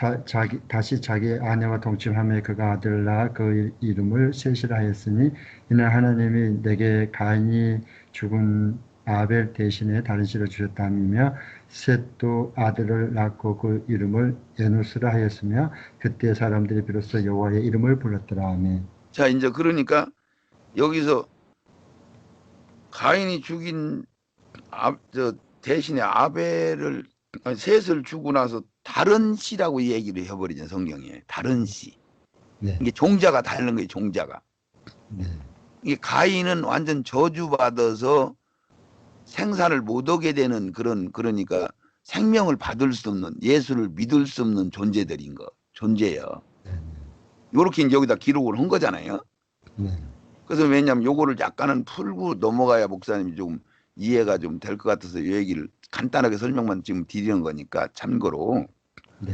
다시 자기 아내와 동침하며 그가 아들을 낳아 그 이름을 셋이라 하였으니 이는 하나님이 내게 가인이 죽은 아벨 대신에 다른 씨를 주셨다며 셋도 아들을 낳고 그 이름을 에노스라 하였으며 그때 사람들이 비로소 여호와의 이름을 불렀더라. 아멘. 자, 이제 그러니까 여기서 가인이 죽인 대신에 아벨을 셋을 주고 나서 다른 씨라고 얘기를 해버리죠. 성경에 다른 씨. 네. 이게 종자가 다른 거예요. 종자가. 네. 이게 가인은 완전 저주받아서 생사를 못 오게 되는 그러니까 생명을 받을 수 없는, 예수를 믿을 수 없는 존재예요. 네. 요렇게 이제 여기다 기록을 한 거잖아요. 네. 그래서 왜냐하면 요거를 약간은 풀고 넘어가야 목사님이 좀 이해가 좀 될 것 같아서 이 얘기를 간단하게 설명만 지금 드리는 거니까 참고로. 네.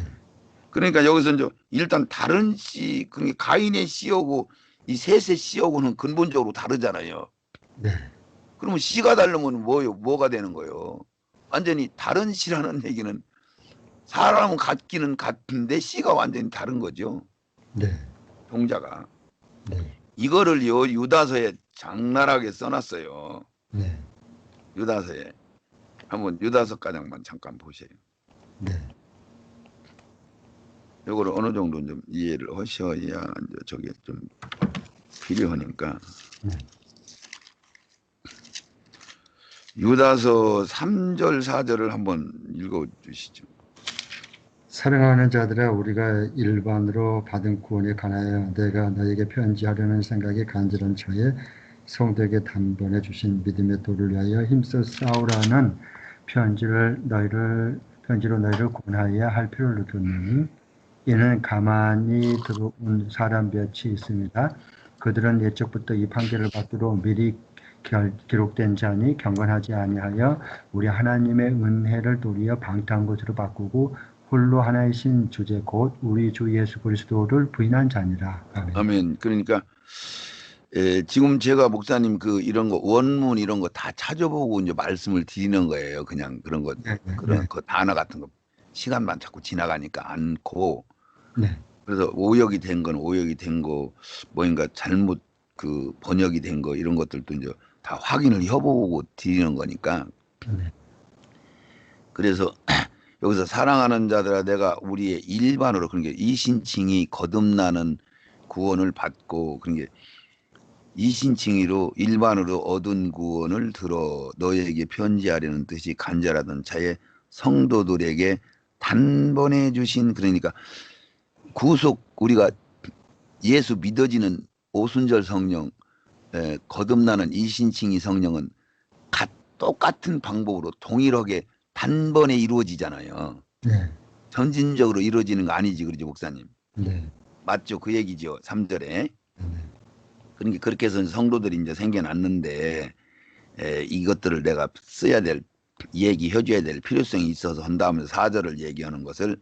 그러니까 여기서 이제 일단 다른 씨, 그러니까 가인의 씨하고 이 셋의 씨하고는 근본적으로 다르잖아요. 네. 그러면 씨가 다르면 뭐가 되는 거예요? 완전히 다른 씨라는 얘기는 사람은 같기는 같은데 씨가 완전히 다른 거죠. 네. 종자가. 네. 이거를요 유다서에 장난하게 써놨어요. 네. 유다서에. 한번 유다서 가장만 잠깐 보세요. 네. 이거를 어느 정도 좀 이해를 하셔야 이제 저게 좀 필요하니까. 네. 유다서 3절 4절을 한번 읽어 주시죠. 사랑하는 자들아, 우리가 일반으로 받은 구원에 관하여 내가 너에게 편지하려는 생각에 간절한 차에 성도에게 단번에 주신 믿음의 도를 위하여 힘써 싸우라는 편지로 너희를 권하여야 할 필요를 느꼈느니 이는 가만히 들어온 사람 몇이 있습니다. 그들은 예적부터 이 판결을 받기로 미리 기록된 자니 경건하지 아니하여 우리 하나님의 은혜를 도리어 방탕한 것으로 바꾸고 홀로 하나이신 주제 곧 우리 주 예수 그리스도를 부인한 자니라. 아멘. 아멘. 그러니까 지금 제가 목사님 이런 거 원문 이런 거 다 찾아보고 이제 말씀을 드리는 거예요. 그냥 그런 거 그런 거 단어 같은 거 시간만 자꾸 지나가니까 않고. 네. 그래서 오역이 된 건 오역이 된 거, 뭐인가 잘못 번역이 된 거 이런 것들도 이제 다 확인을 해보고 드리는 거니까. 네. 그래서 여기서 사랑하는 자들아 내가 우리의 일반으로 그런 게 이신칭이 거듭나는 구원을 받고 그런 게 이신칭의로 일반으로 얻은 구원을 들어 너에게 편지하려는 뜻이 간절하던 차에 성도들에게 단번에 주신, 그러니까 구속, 우리가 예수 믿어지는 오순절 성령, 거듭나는 이신칭의 성령은 똑같은 방법으로 동일하게 단번에 이루어지잖아요. 네. 점진적으로 이루어지는 거 아니지, 그러지 목사님? 네. 맞죠? 그 얘기죠. 3절에. 네. 그러니까 그렇게 해서 성도들이 이제 생겨났는데 이것들을 내가 써야 될, 얘기해줘야 될 필요성이 있어서 한다면서 4절을 얘기하는 것을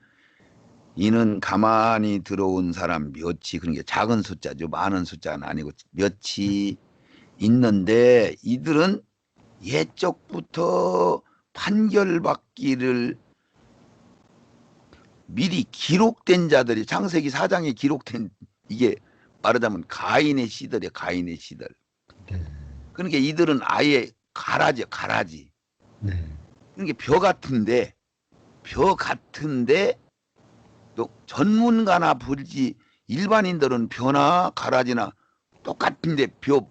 이는 가만히 들어온 사람 몇이, 그러니까 작은 숫자죠. 많은 숫자는 아니고 몇이 있는데 이들은 옛적부터 판결받기를 미리 기록된 자들이, 창세기 4장에 기록된, 이게 말하자면 가인의 씨들이에요. 가인의 씨들. 네. 그러니까 이들은 아예 가라지. 네. 그러니까 벼 같은데 또 전문가나 보지 일반인들은 벼나 가라지나 똑같은데 벼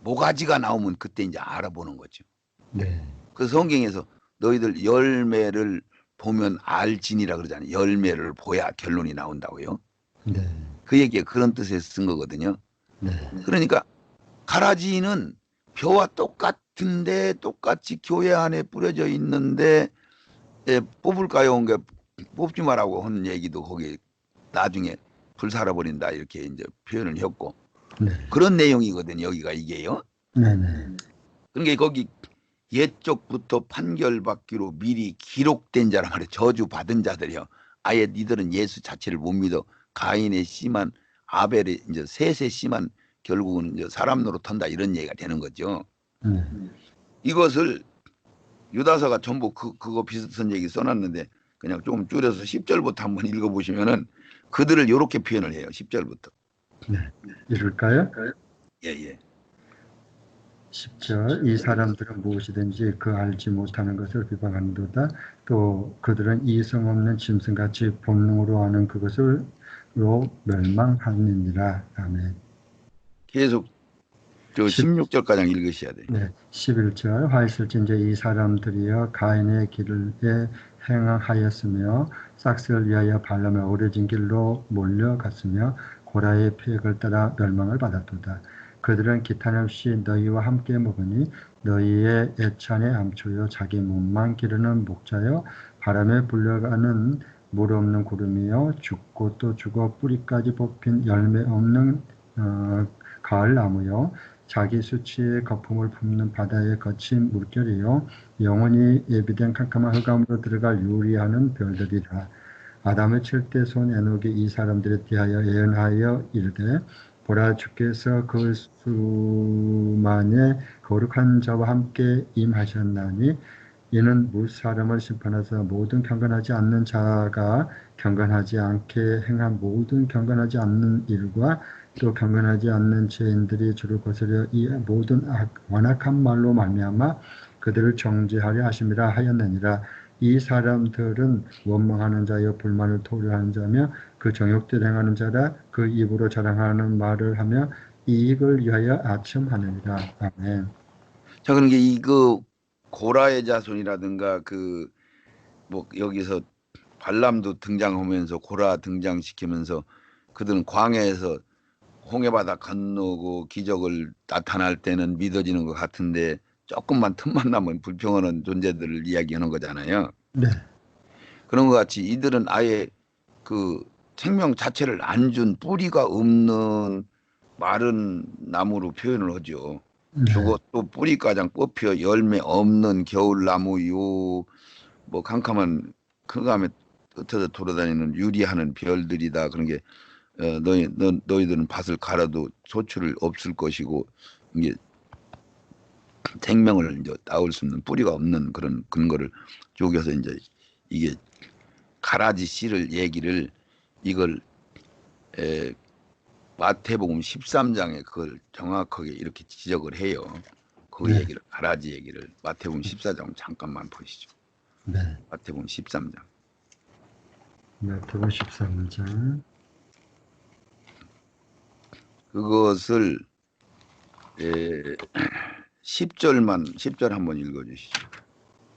모가지가 나오면 그때 이제 알아보는 거죠. 네. 그 성경에서 너희들 열매를 보면 알지니라 그러잖아요. 열매를 보야 결론이 나온다고요. 네. 그 얘기가 그런 뜻에서 쓴 거거든요. 네. 그러니까 가라지는 벼와 똑같은데 똑같이 교회 안에 뿌려져 있는데 뽑을까요? 그러니까 뽑지 말라고 한 얘기도 거기 나중에 불 살아버린다 이렇게 이제 표현을 했고 네. 그런 내용이거든요. 여기가 이게요. 네. 네. 그러니까 거기 옛적부터 판결받기로 미리 기록된 자란 말이에요. 저주받은 자들이요. 아예 니들은 예수 자체를 못 믿어. 가인의 씨만, 아벨의 이제 셋의 씨만 결국은 이제 사람 노릇한다 이런 얘기가 되는 거죠. 네. 이것을 유다서가 전부 그거 비슷한 얘기 써놨는데 그냥 조금 줄여서 10절부터 한번 읽어보시면은 그들을 이렇게 표현을 해요. 10절부터. 네. 읽을까요? 예. 10절 이 사람들은 무엇이든지 그 알지 못하는 것을 비방하는도다. 또 그들은 이성 없는 짐승같이 본능으로 하는 그것으로 멸망하느니라. 아멘. 계속 저 16절가량 읽으셔야 돼요. 네, 11절 화 있을진저 이 사람들이여 가인의 길에 행하였으며 싹스를 위하여 발람의 오래진 길로 몰려갔으며 고라의 피획을 따라 멸망을 받았도다. 그들은 기탄없이 너희와 함께 먹으니 너희의 애찬의 암초요 자기 몸만 기르는 목자요 바람에 불려가는 물 없는 구름이요 죽고 또 죽어 뿌리까지 뽑힌 열매 없는 가을 나무요 자기 수치의 거품을 품는 바다의 거친 물결이요 영원히 예비된 캄캄한 흑암으로 들어갈 유리하는 별들이라. 아담의 7대 손 에녹이 이 사람들에 대하여 예언하여 이르되 보라 주께서 그 수만의 거룩한 자와 함께 임하셨나니 이는 무사람을 심판하사 모든 경건하지 않는 자가 경건하지 않게 행한 모든 경건하지 않는 일과 또 경건하지 않는 죄인들이 주를 거스려 이 모든 완악한 말로 말미암아 그들을 정죄하려 하심이라 하였느니라. 이 사람들은 원망하는 자여 불만을 토로하는 자며 그 정욕대로 행하는 자라 그 입으로 자랑하는 말을 하며 이익을 위하여 아첨하느니라. 아멘. 자, 그러니까 이거 고라의 자손이라든가 그 뭐 여기서 발람도 등장하면서 고라 등장시키면서 그들은 광야에서 홍해바다 건너고 기적을 나타날 때는 믿어지는 것 같은데 조금만 틈만 나면 불평하는 존재들을 이야기하는 거잖아요. 네, 그런 것 같이 이들은 아예 그 생명 자체를 안 준 뿌리가 없는 마른 나무로 표현을 하죠. 네, 죽어도 뿌리가장 뽑혀 열매 없는 겨울나무요. 뭐 캄캄한 흑암에 흩어져 돌아다니는 유리하는 별들이다. 그런 게 너희들은 밭을 갈아도 소출을 없을 것이고 이게 생명을 이제 따올 수 없는 뿌리가 없는 그런 근거를 쪼개서 이제 이게 가라지 씨를 얘기를 이걸 마태복음 13장에 그걸 정확하게 이렇게 지적을 해요. 그 네. 얘기를 가라지 얘기를 마태복음 14장 잠깐만 보시죠. 네. 마태복음 13장. 마태복음 13장. 그것을 10절 한번 읽어 주시죠.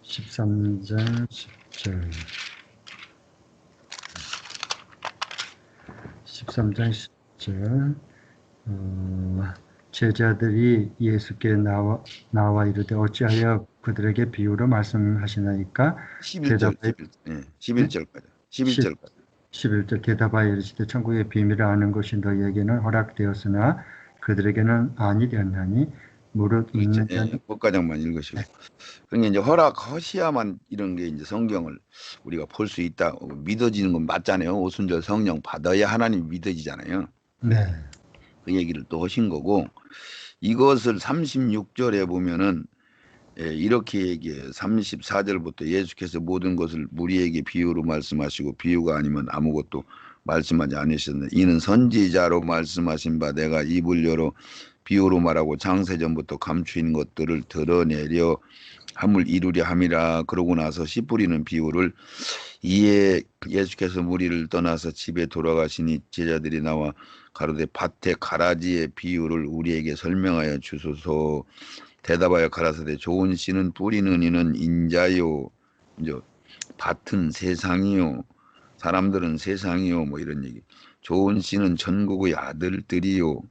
13장 10절. 13장 10절. 제자들이 예수께 나와 이르되 어찌하여 그들에게 비유로 말씀하시나이까? 11절, 11절까지. 11절까지. 11절 대답하여 이르시되 천국의 비밀을 아는 것이 너희에게는 허락되었으나 그들에게는 아니 되었나니 무릇 있는 자는 끝가장만 읽으시고. 그러니까 이제 허락하시야만 이런 게 이제 성경을 우리가 볼 수 있다. 믿어지는 건 맞잖아요. 오순절 성령 받아야 하나님 믿어지잖아요. 네. 그 얘기를 또 하신 거고 이것을 36절에 보면은 이렇게 얘기해요. 34절부터 예수께서 모든 것을 무리에게 비유로 말씀하시고 비유가 아니면 아무것도 말씀하지 않으셨는데 이는 선지자로 말씀하신 바 내가 입을 열어 비유로 말하고 창세전부터 감추인 것들을 드러내려 함을 이루려 함이라. 그러고 나서 씨 뿌리는 비유를 이에 예수께서 무리를 떠나서 집에 돌아가시니 제자들이 나와 가로되 밭에 가라지의 비유를 우리에게 설명하여 주소서. 대답하여 가라사대 좋은 씨는 뿌리는 이는 인자요, 이제 밭은 세상이요, 사람들은 세상이요, 뭐 이런 얘기. 좋은 씨는 천국의 아들들이요,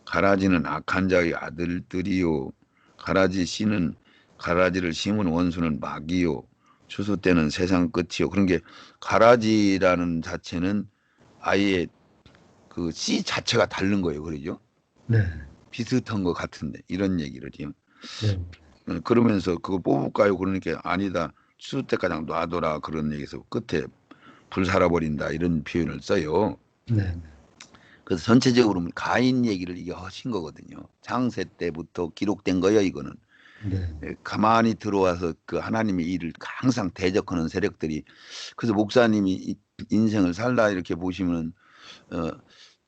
가라지는 악한 자의 아들들이요, 가라지 씨는 가라지를 심은 원수는 마귀요, 추수 때는 세상 끝이요. 그런 게 가라지라는 자체는 아예 그 씨 자체가 다른 거예요, 그러죠? 네. 비슷한 것 같은데 이런 얘기를 해요. 네. 그러면서 그거 뽑을까요? 그러니까 아니다. 추수 때까지 놔둬라. 그런 얘기에서 끝에 불 살아버린다. 이런 표현을 써요. 네. 그래서 전체적으로 가인 얘기를 이게 하신 거거든요. 창세 때부터 기록된 거예요. 이거는. 네. 가만히 들어와서 그 하나님의 일을 항상 대적하는 세력들이. 그래서 목사님이 인생을 살다 이렇게 보시면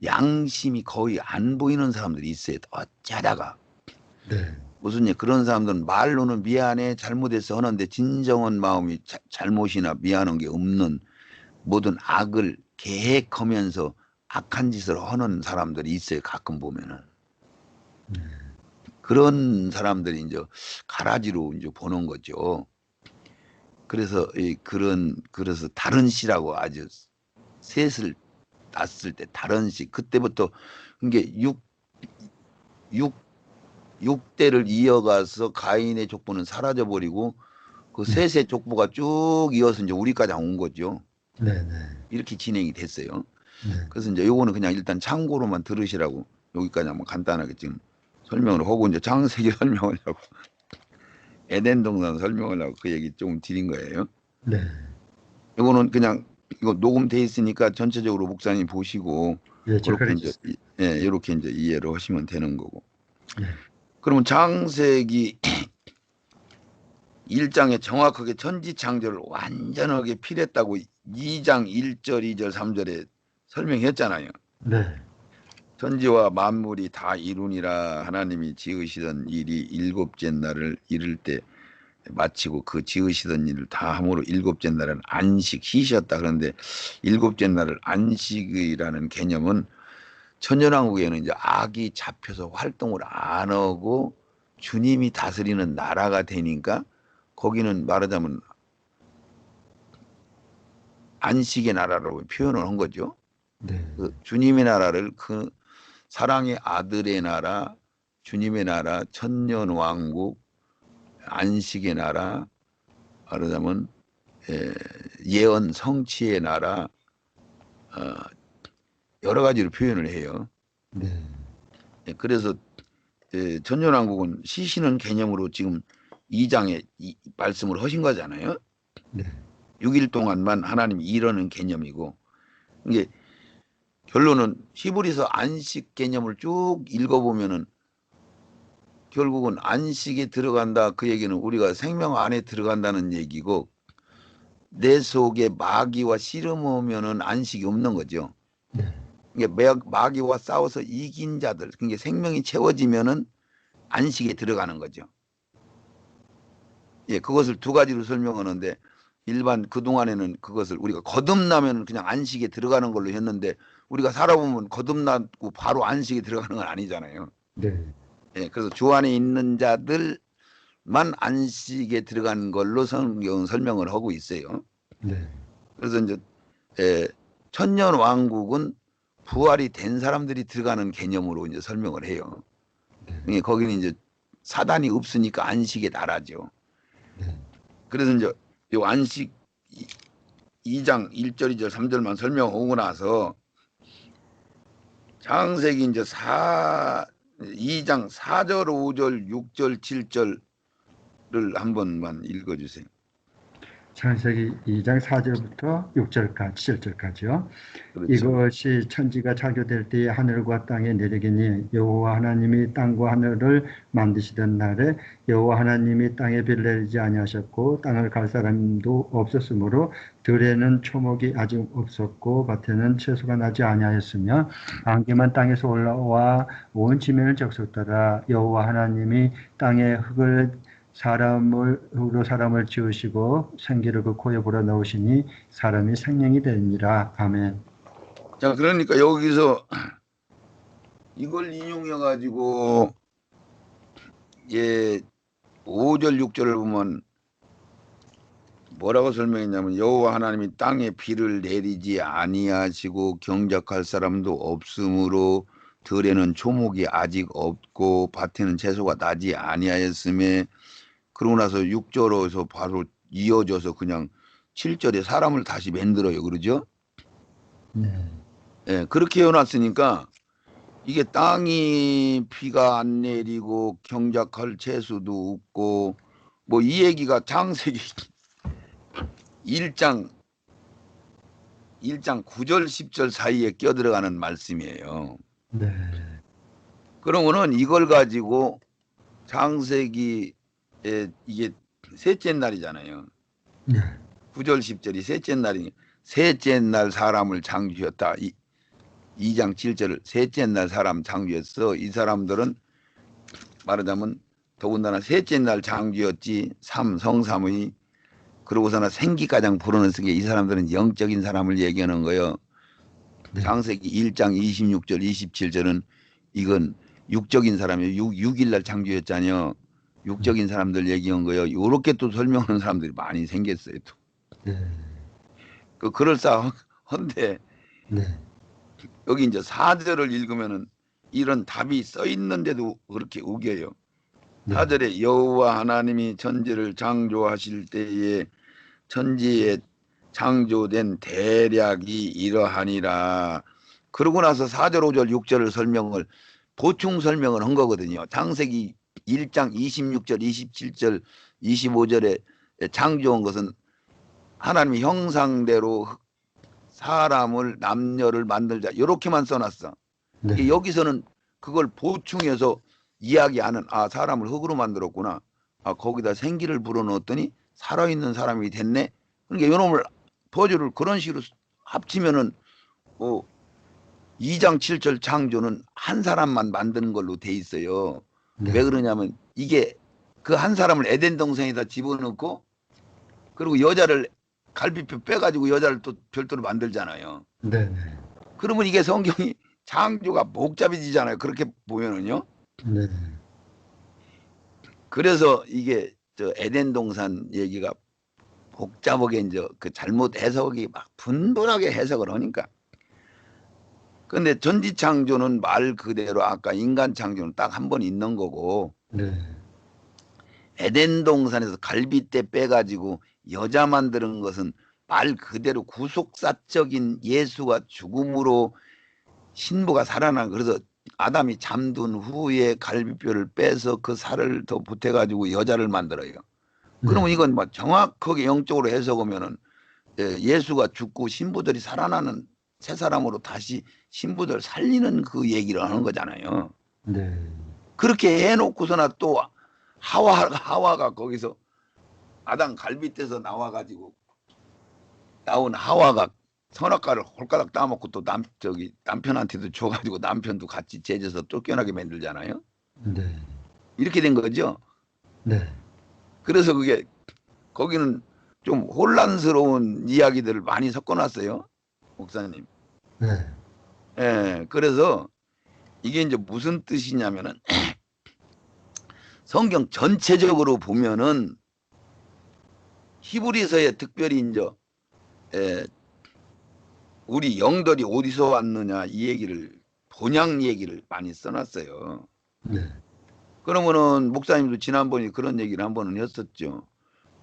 양심이 거의 안 보이는 사람들이 있어요. 어쩌다가. 네. 무슨 일 그런 사람들은 말로는 미안해 잘못해서 하는데 진정한 마음이 잘못이나 미안한 게 없는 모든 악을 계획하면서 악한 짓을 하는 사람들이 있어요. 가끔 보면은. 그런 사람들이 이제 가라지로 이제 보는 거죠. 그래서 그래서 다른 시라고 아주 셋을 낳았을 때 다른 시 그때부터 이게 육대를 이어가서 가인의 족보는 사라져 버리고 그 네. 셋의 족보가 쭉 이어서 이제 우리까지 온 거죠. 네. 네. 이렇게 진행이 됐어요. 네. 그래서 이제 요거는 그냥 일단 참고로만 들으시라고 여기까지 한번 간단하게 지금 설명을 하고 이제 창세기 설명을 하고 에덴 동산 설명을 하고 그 얘기 조금 드린 거예요. 네. 요거는 그냥 이거 녹음돼 있으니까 전체적으로 목사님 보시고 예, 그렇게 적절히 이제 이렇게 이제 이해를 하시면 되는 거고. 네. 그러면 창세기 1장에 정확하게 천지 창조를 완전하게 필했다고 2장 1절, 2절, 3절에 설명했잖아요. 네. 천지와 만물이 다 이루니라 하나님이 지으시던 일이 일곱째 날을 이룰 때 마치고 그 지으시던 일을 다 함으로 일곱째 날은 안식 쉬셨다. 그런데 일곱째 날을 안식이라는 개념은 천년왕국에는 이제 악이 잡혀서 활동을 안 하고 주님이 다스리는 나라가 되니까 거기는 말하자면 안식의 나라라고 표현을 한 거죠. 네. 그 주님의 나라를 그 사랑의 아들의 나라, 주님의 나라, 천년왕국, 안식의 나라, 말하자면 예언 성취의 나라, 여러 가지로 표현을 해요. 네. 그래서 천년왕국은 시시는 개념으로 지금 2장에 말씀을 하신 거잖아요. 네. 6일 동안만 하나님이 이러는 개념이고, 이게 결론은 히브리서 안식 개념을 쭉 읽어보면은 결국은 안식에 들어간다. 그 얘기는 우리가 생명 안에 들어간다는 얘기고, 내 속에 마귀와 씨름하면은 안식이 없는 거죠. 네. 이게 마귀와 싸워서 이긴 자들, 그게 생명이 채워지면은 안식에 들어가는 거죠. 예, 그것을 두 가지로 설명하는데 일반 그동안에는 그것을 우리가 거듭나면 그냥 안식에 들어가는 걸로 했는데 우리가 살아보면 거듭나고 바로 안식에 들어가는 건 아니잖아요. 네. 예, 그래서 주 안에 있는 자들만 안식에 들어가는 걸로 성경 설명을 하고 있어요. 네. 그래서 이제 천년 왕국은 부활이 된 사람들이 들어가는 개념으로 이제 설명을 해요. 네. 거기는 이제 사단이 없으니까 안식의 나라죠. 네. 그래서 이제 요 안식 2장 1절, 2절, 3절만 설명하고 나서 창세기 이제 2장 4절, 5절, 6절, 7절을 한 번만 읽어주세요. 창세기 2장 4절부터 6절까지 7절까지요. 그렇죠. 이것이 천지가 창조될 때에 하늘과 땅에 내리기니 여호와 하나님이 땅과 하늘을 만드시던 날에 여호와 하나님이 땅에 비를 내리지 아니하셨고 땅을 갈 사람도 없었으므로 들에는 초목이 아직 없었고 밭에는 채소가 나지 아니하였으며 안개만 땅에서 올라와 온 지면을 적셨더라. 여호와 하나님이 땅의 흙으로 사람을 지으시고 생기를 그 코에 불어넣으시니 사람이 생명이 되니라. 아멘. 자, 그러니까 여기서 이걸 인용해 가지고 5절 6절을 보면 뭐라고 설명했냐면 여호와 하나님이 땅에 비를 내리지 아니하시고 경작할 사람도 없으므로 들에는 초목이 아직 없고 밭에는 채소가 나지 아니하였음에 그러고 나서 6절에서 바로 이어져서 그냥 7절에 사람을 다시 만들어요. 그러죠? 네. 예, 그렇게 해놨으니까 이게 땅이 비가 안 내리고 경작할 채소도 없고 뭐 이 얘기가 창세기 1장 9절 10절 사이에 껴들어가는 말씀이에요. 네. 그러면은 이걸 가지고 창세기에 이게 셋째 날이잖아요. 네. 9절 10절이 셋째 날이니 셋째 날 사람을 창조했다. 2장 7절을 셋째 날 사람 창조했어. 이 사람들은 말하자면 더군다나 셋째 날 창조였지 성삼의 그러고서나 생기가장 불어넣은 게 이 사람들은 영적인 사람을 얘기하는 거예요. 네. 창세기 1장 26절 27절은 이건 육적인 사람이 6일 날 창조했잖아요. 육적인 사람들 얘기한 거요. 요렇게 또 설명하는 사람들이 많이 생겼어요. 또. 네. 그럴싸한데 네. 여기 이제 4절을 읽으면은 이런 답이 써 있는데도 그렇게 우겨요. 네. 4절에 여호와 하나님이 천지를 창조하실 때에 천지에 창조된 대략이 이러하니라. 그러고 나서 4절, 5절, 6절을 설명을 보충 설명을 한 거거든요. 창세기 1장 26절, 27절, 25절에 창조한 것은 하나님의 형상대로 사람을 남녀를 만들자 이렇게만 써놨어. 네. 여기서는 그걸 보충해서 이야기하는 사람을 흙으로 만들었구나. 거기다 생기를 불어넣었더니 살아있는 사람이 됐네. 그러니까 이놈을 버주를 그런 식으로 합치면은 2장 7절 창조는 한 사람만 만드는 걸로 돼 있어요. 네. 왜 그러냐면 이게 그 한 사람을 에덴 동산에다 집어넣고 그리고 여자를 갈비뼈 빼가지고 여자를 또 별도로 만들잖아요. 네. 네. 그러면 이게 성경이 창조가 복잡해지잖아요. 그렇게 보면은요. 네. 그래서 이게 저 에덴 동산 얘기가 복잡하게 이제 그 잘못 해석이 막 분분하게 해석을 하니까. 근데 전지 창조는 말 그대로 아까 인간 창조는 딱 한 번 있는 거고 네. 에덴 동산에서 갈빗대 빼가지고 여자 만드는 것은 말 그대로 구속사적인 예수가 죽음으로 신부가 살아난 그래서 아담이 잠든 후에 갈비뼈를 빼서 그 살을 더 보태가지고 여자를 만들어요. 그러면 네. 이건 뭐 정확하게 영적으로 해석하면은 예수가 죽고 신부들이 살아나는 새 사람으로 다시 신부들 살리는 그 얘기를 하는 거잖아요. 네. 그렇게 해놓고서나 또 하와가 거기서 아담 갈빗대서 나와가지고 나온 하와가 선악과를 홀가닥 따먹고 또 남편한테도 줘가지고 남편도 같이 죄져서 쫓겨나게 만들잖아요. 네. 이렇게 된 거죠. 네. 그래서 그게 거기는 좀 혼란스러운 이야기들을 많이 섞어놨어요, 목사님. 네. 예, 그래서 이게 이제 무슨 뜻이냐면은 성경 전체적으로 보면은 히브리서에 특별히 이제 우리 영들이 어디서 왔느냐 이 얘기를 본향 얘기를 많이 써놨어요. 네. 그러면은 목사님도 지난번에 그런 얘기를 한 번은 했었죠.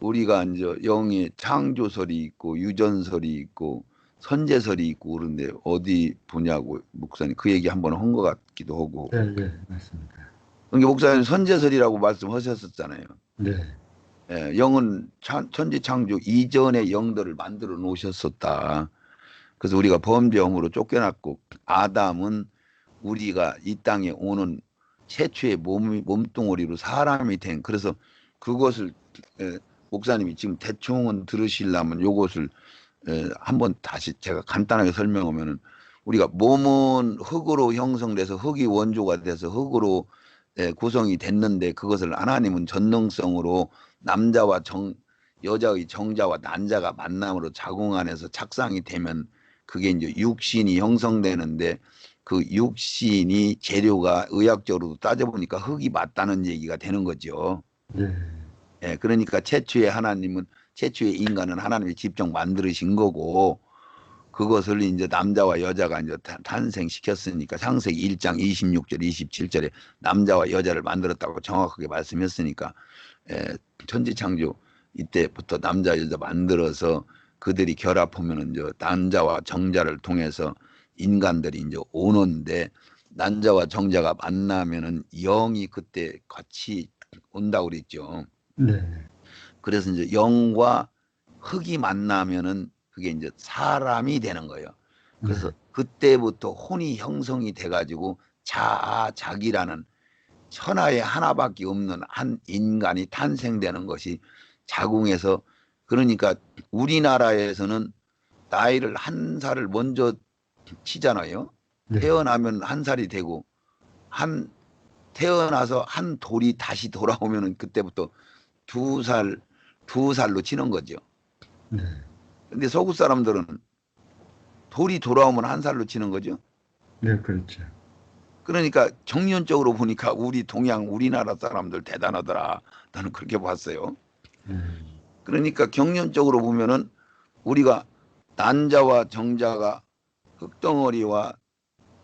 우리가 이제 영의 창조설이 있고 유전설이 있고 선제설이 있고 그런데 어디 보냐고 목사님 그 얘기 한 번 한 것 같기도 하고. 네. 네. 맞습니다. 그러니까 목사님 선제설이라고 말씀하셨었잖아요. 네. 영은 천지 창조 이전에 영들을 만들어 놓으셨었다. 그래서 우리가 범죄함으로 쫓겨났고 아담은 우리가 이 땅에 오는 최초의 몸뚱어리로 사람이 된 그래서 그것을 목사님이 지금 대충은 들으시려면 요것을 한번 다시 제가 간단하게 설명하면은 우리가 몸은 흙으로 형성돼서 흙이 원조가 돼서 흙으로 구성이 됐는데 그것을 하나님은 전능성으로 남자와 여자의 정자와 난자가 만남으로 자궁 안에서 착상이 되면 그게 이제 육신이 형성되는데 그 육신이 재료가 의학적으로 따져보니까 흙이 맞다는 얘기가 되는 거죠. 네. 그러니까 최초의 인간은 하나님이 직접 만드신 거고 그것을 이제 남자와 여자가 이제 탄생시켰으니까 창세기 1장 26절 27절에 남자와 여자를 만들었다고 정확하게 말씀했으니까 천지창조 이때부터 남자 여자 만들어서 그들이 결합하면은 이제 난자와 정자를 통해서 인간들이 이제 오는데 난자와 정자가 만나면은 영이 그때 같이 온다고 그랬죠. 네. 그래서 이제 영과 흙이 만나면은 그게 이제 사람이 되는 거예요. 그래서 그때부터 혼이 형성이 돼가지고 자기라는 천하에 하나밖에 없는 한 인간이 탄생되는 것이 자궁에서 그러니까 우리나라에서는 나이를 한 살을 먼저 치잖아요. 네. 태어나면 한 살이 되고 태어나서 한 돌이 다시 돌아오면은 그때부터 두 살로 치는 거죠. 네. 근데 서구 사람들은 돌이 돌아오면 한 살로 치는 거죠. 네. 그렇죠. 그러니까 정년적으로 보니까 우리 동양 우리나라 사람들 대단하더라. 나는 그렇게 봤어요. 그러니까 경륜적으로 보면은 우리가 난자와 정자가 흙덩어리와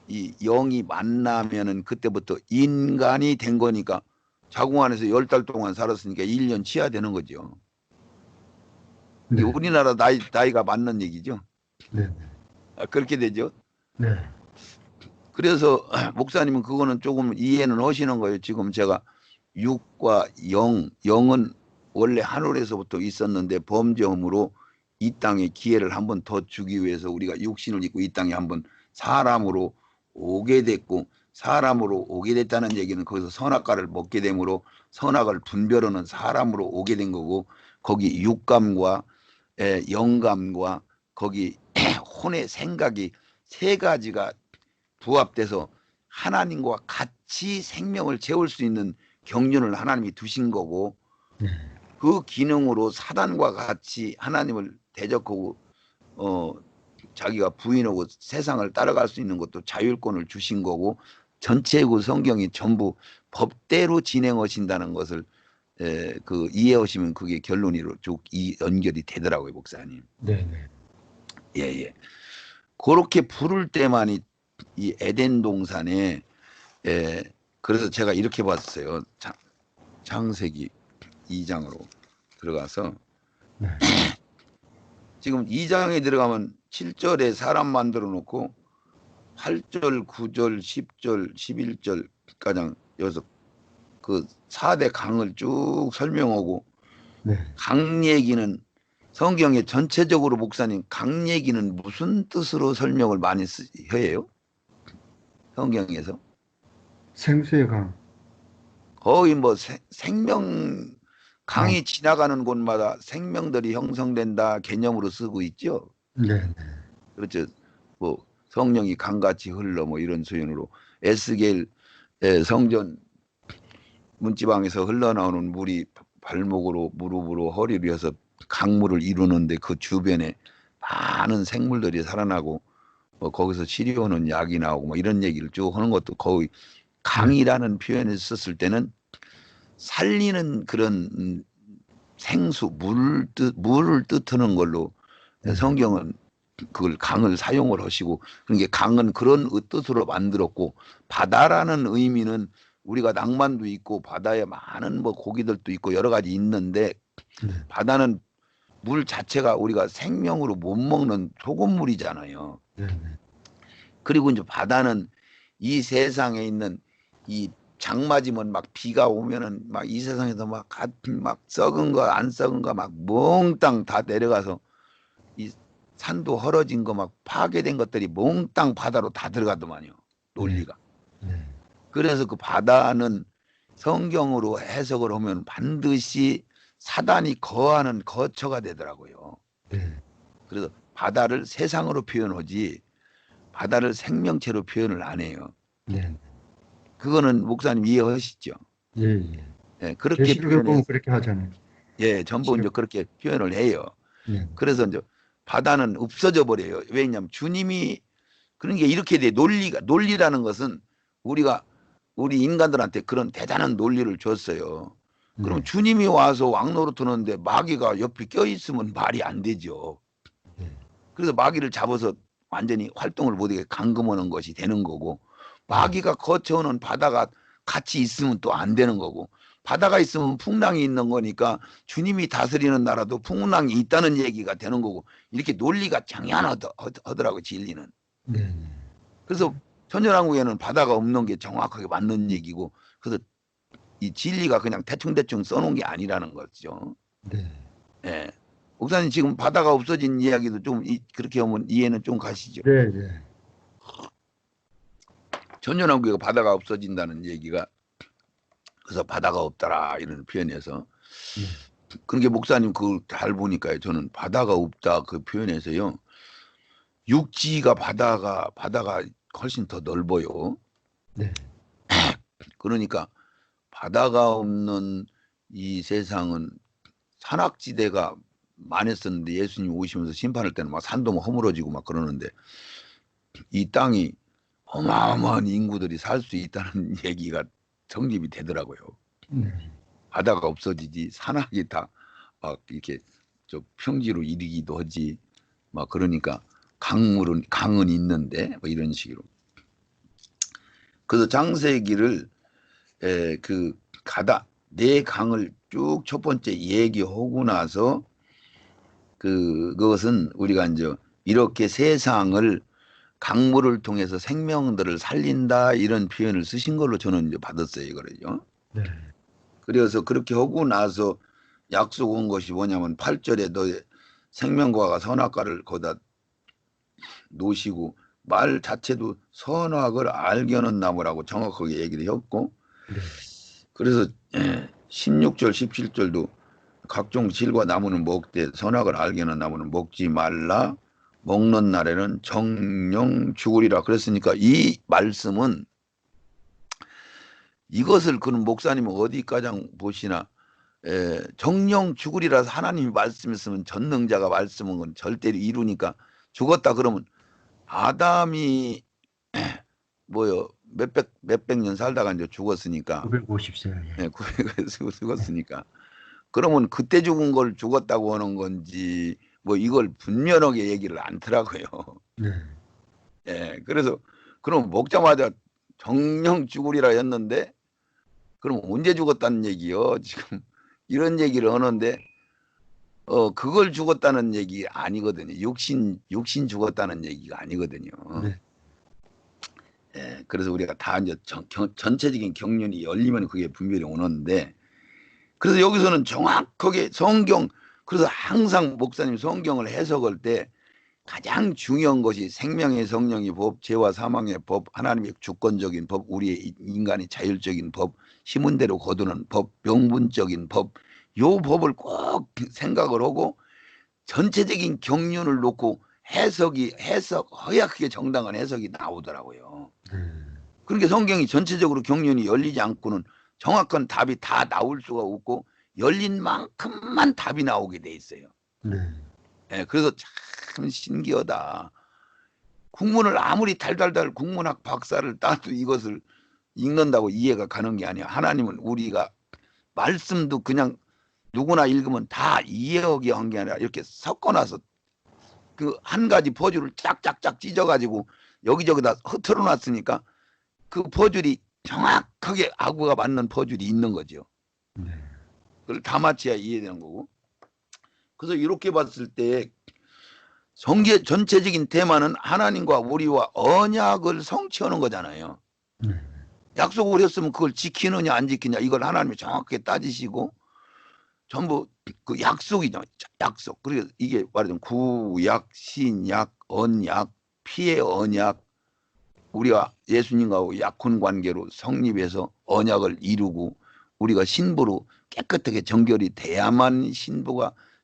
이 영이 만나면은 그때부터 인간이 된 거니까 자궁 안에서 10달 동안 살았으니까 1년 치야되는 거죠. 이게 네. 우리나라 나이가 맞는 얘기죠. 네. 그렇게 되죠. 네. 그래서 목사님은 그거는 조금 이해는 하시는 거예요. 지금 제가 육과 영은 원래 하늘에서부터 있었는데 범죄함으로 이 땅에 기회를 한번 더 주기 위해서 우리가 육신을 입고 이 땅에 한번 사람으로 오게 됐고, 사람으로 오게 됐다는 얘기는 거기서 선악과를 먹게 되므로 선악을 분별하는 사람으로 오게 된 거고, 거기 육감과 영감과 거기 혼의 생각이 세 가지가 부합돼서 하나님과 같이 생명을 채울 수 있는 경륜을 하나님이 두신 거고, 네. 그 기능으로 사단과 같이 하나님을 대적하고 자기가 부인하고 세상을 따라갈 수 있는 것도 자율권을 주신 거고, 전체 그 성경이 전부 법대로 진행하신다는 것을 그 이해하시면 그게 결론으로 쭉 연결이 되더라고요, 목사님. 네. 네. 예. 그렇게 부를 때만이 이 에덴 동산에 그래서 제가 이렇게 봤어요. 창세기 2장으로 들어가서 네. 지금 2장에 들어가면 7절에 사람 만들어 놓고 8절, 9절, 10절, 11절가량 여기서 그 4대 강을 쭉 설명하고, 네. 강 얘기는 성경에 전체적으로 목사님 강 얘기는 무슨 뜻으로 설명을 많이 해요? 성경에서 생수의 강. 거의 뭐 생명 강. 강이 지나가는 곳마다 생명들이 형성된다 개념으로 쓰고 있죠. 네. 네. 그렇죠. 뭐 성령이 강같이 흘러 뭐 이런 수준으로 에스겔 성전 문지방에서 흘러나오는 물이 발목으로 무릎으로 허리로 해서 강물을 이루는데 그 주변에 많은 생물들이 살아나고 뭐 거기서 치료하는 약이 나오고 뭐 이런 얘기를 쭉 하는 것도 거의 강이라는 표현을 썼을 때는 살리는 그런 생수 물을 뜻하는 걸로 성경은 그걸 강을 사용을 하시고, 그러니까 강은 그런 뜻으로 만들었고, 바다라는 의미는 우리가 낭만도 있고 바다에 많은 뭐 고기들도 있고 여러 가지 있는데, 네. 바다는 물 자체가 우리가 생명으로 못 먹는 소금물이잖아요. 네. 네. 그리고 이제 바다는 이 세상에 있는 이 장마지면 막 비가 오면은 막 이 세상에서 막 썩은 거 안 썩은 거 막 몽땅 다 내려가서 이 산도 헐어진 거 막 파괴된 것들이 몽땅 바다로 다 들어가더만요. 논리가. 네. 그래서 그 바다는 성경으로 해석을 하면 반드시 사단이 거하는 거처가 되더라고요. 네. 그래서 바다를 세상으로 표현하지 바다를 생명체로 표현을 안 해요. 네. 그거는 목사님 이해하시죠? 예. 예. 예, 그렇게 계시록에 보면 표현해서 그렇게 하잖아요. 전부 이제 그렇게 표현을 해요. 네. 그래서 이제 바다는 없어져 버려요. 왜냐하면 주님이 그런 게 이렇게 돼. 논리라는 것은 우리 인간들한테 그런 대단한 논리를 줬어요. 그럼 네. 주님이 와서 왕노릇하는데 마귀가 옆에 껴있으면 말이 안 되죠. 네. 그래서 마귀를 잡아서 완전히 활동을 못하게 감금하는 것이 되는 거고, 마귀가 거쳐오는 바다가 같이 있으면 또 안 되는 거고, 바다가 있으면 풍랑이 있는 거니까 주님이 다스리는 나라도 풍랑이 있다는 얘기가 되는 거고, 이렇게 논리가 당연하더라고 진리는. 네. 그래서 천연왕국에는 바다가 없는 게 정확하게 맞는 얘기고, 그래서 이 진리가 그냥 대충대충 써놓은 게 아니라는 거죠. 네. 예. 목사님 지금 바다가 없어진 이야기도 좀 그렇게 하면 이해는 좀 가시죠. 네. 네. 천연왕국에 바다가 없어진다는 얘기가, 그래서 바다가 없더라 이런 표현에서, 네. 그러니까 목사님 그걸 잘 보니까요, 저는 바다가 없다 그 표현에서요, 육지가 바다가 훨씬 더 넓어요. 네. 그러니까 바다가 없는 이 세상은 산악지대가 많았었는데, 예수님 오시면서 심판할 때는 막 산도 막 허물어지고 막 그러는데, 이 땅이 어마어마한 인구들이 살 수 있다는 얘기가 성립이 되더라고요. 네. 바다가 없어지지 산악이 다 막 이렇게 저 평지로 이르기도 하지. 막 그러니까 강은 있는데 뭐 이런 식으로. 그래서 장세기를 그 가다 네 강을 쭉 첫 번째 얘기하고 나서 그것은 우리가 이제 이렇게 세상을 강물을 통해서 생명들을 살린다 이런 표현을 쓰신 걸로 저는 이제 받았어요 이거를요. 네. 그래서 그렇게 하고 나서 약속한 것이 뭐냐면 8절에 너의 생명과가 선악과를 거다 놓으시고 말 자체도 선악을 알게는 나무라고 정확하게 얘기를 했고 네. 그래서 16절 17절도 각종 질과 나무는 먹되 선악을 알게는 나무는 먹지 말라 먹는 날에는 정령 죽으리라 그랬으니까 이 말씀은 이것을 그는 목사님은 어디 가장 보시나 정령 죽으리라 하나님이 말씀했으면 전능자가 말씀한 건 절대로 이루니까 죽었다 그러면 아담이 뭐요 몇백 년 살다가 이제 죽었으니까 950세. 예. 900에서 죽었으니까 그러면 그때 죽은 걸 죽었다고 하는 건지 뭐 이걸 분명하게 얘기를 않더라고요. 네. 예, 그래서 그럼 먹자마자 정령 죽으리라 했는데 그럼 언제 죽었다는 얘기요? 지금 이런 얘기를 하는데 그걸 죽었다는 얘기 아니거든요. 육신 죽었다는 얘기가 아니거든요. 네. 예, 그래서 우리가 다 이제 전체적인 경륜이 열리면 그게 분별이 오는데 그래서 여기서는 정확하게 그래서 항상 목사님 성경을 해석할 때 가장 중요한 것이 생명의 성령의 법, 죄와 사망의 법, 하나님의 주권적인 법, 우리의 인간의 자율적인 법, 힘은 대로 거두는 법, 명분적인 법, 요 법을 꼭 생각을 하고 전체적인 경륜을 놓고 해석해야 그게 정당한 해석이 나오더라고요. 네. 그러니까 성경이 전체적으로 경륜이 열리지 않고는 정확한 답이 다 나올 수가 없고 열린 만큼만 답이 나오게 돼 있어요. 네. 예, 그래서 참 신기하다. 국문을 아무리 달달달 국문학 박사를 따도 이것을 읽는다고 이해가 가는 게 아니야. 하나님은 우리가 말씀도 그냥 누구나 읽으면 다 이해하게 한 게 아니라 이렇게 섞어놔서 그 한 가지 퍼즐을 짝짝짝 찢어가지고 여기저기다 흐트러 놨으니까 그 퍼즐이 정확하게 아구가 맞는 퍼즐이 있는 거죠. 네. 그걸 다 맞춰야 이해되는 거고. 그래서 이렇게 봤을 때 성경 전체적인 테마는 하나님과 우리와 언약을 성취하는 거잖아요. 네. 약속을 했으면 그걸 지키느냐 안 지키냐 이걸 하나님이 정확하게 따지시고 전부 그 약속이죠. 약속. 그리고 이게 말하자면 구약, 신약, 언약, 피의 언약 우리가 예수님과 약혼 관계로 성립해서 언약을 이루고 우리가 신부로 깨끗하게 정결이 돼야만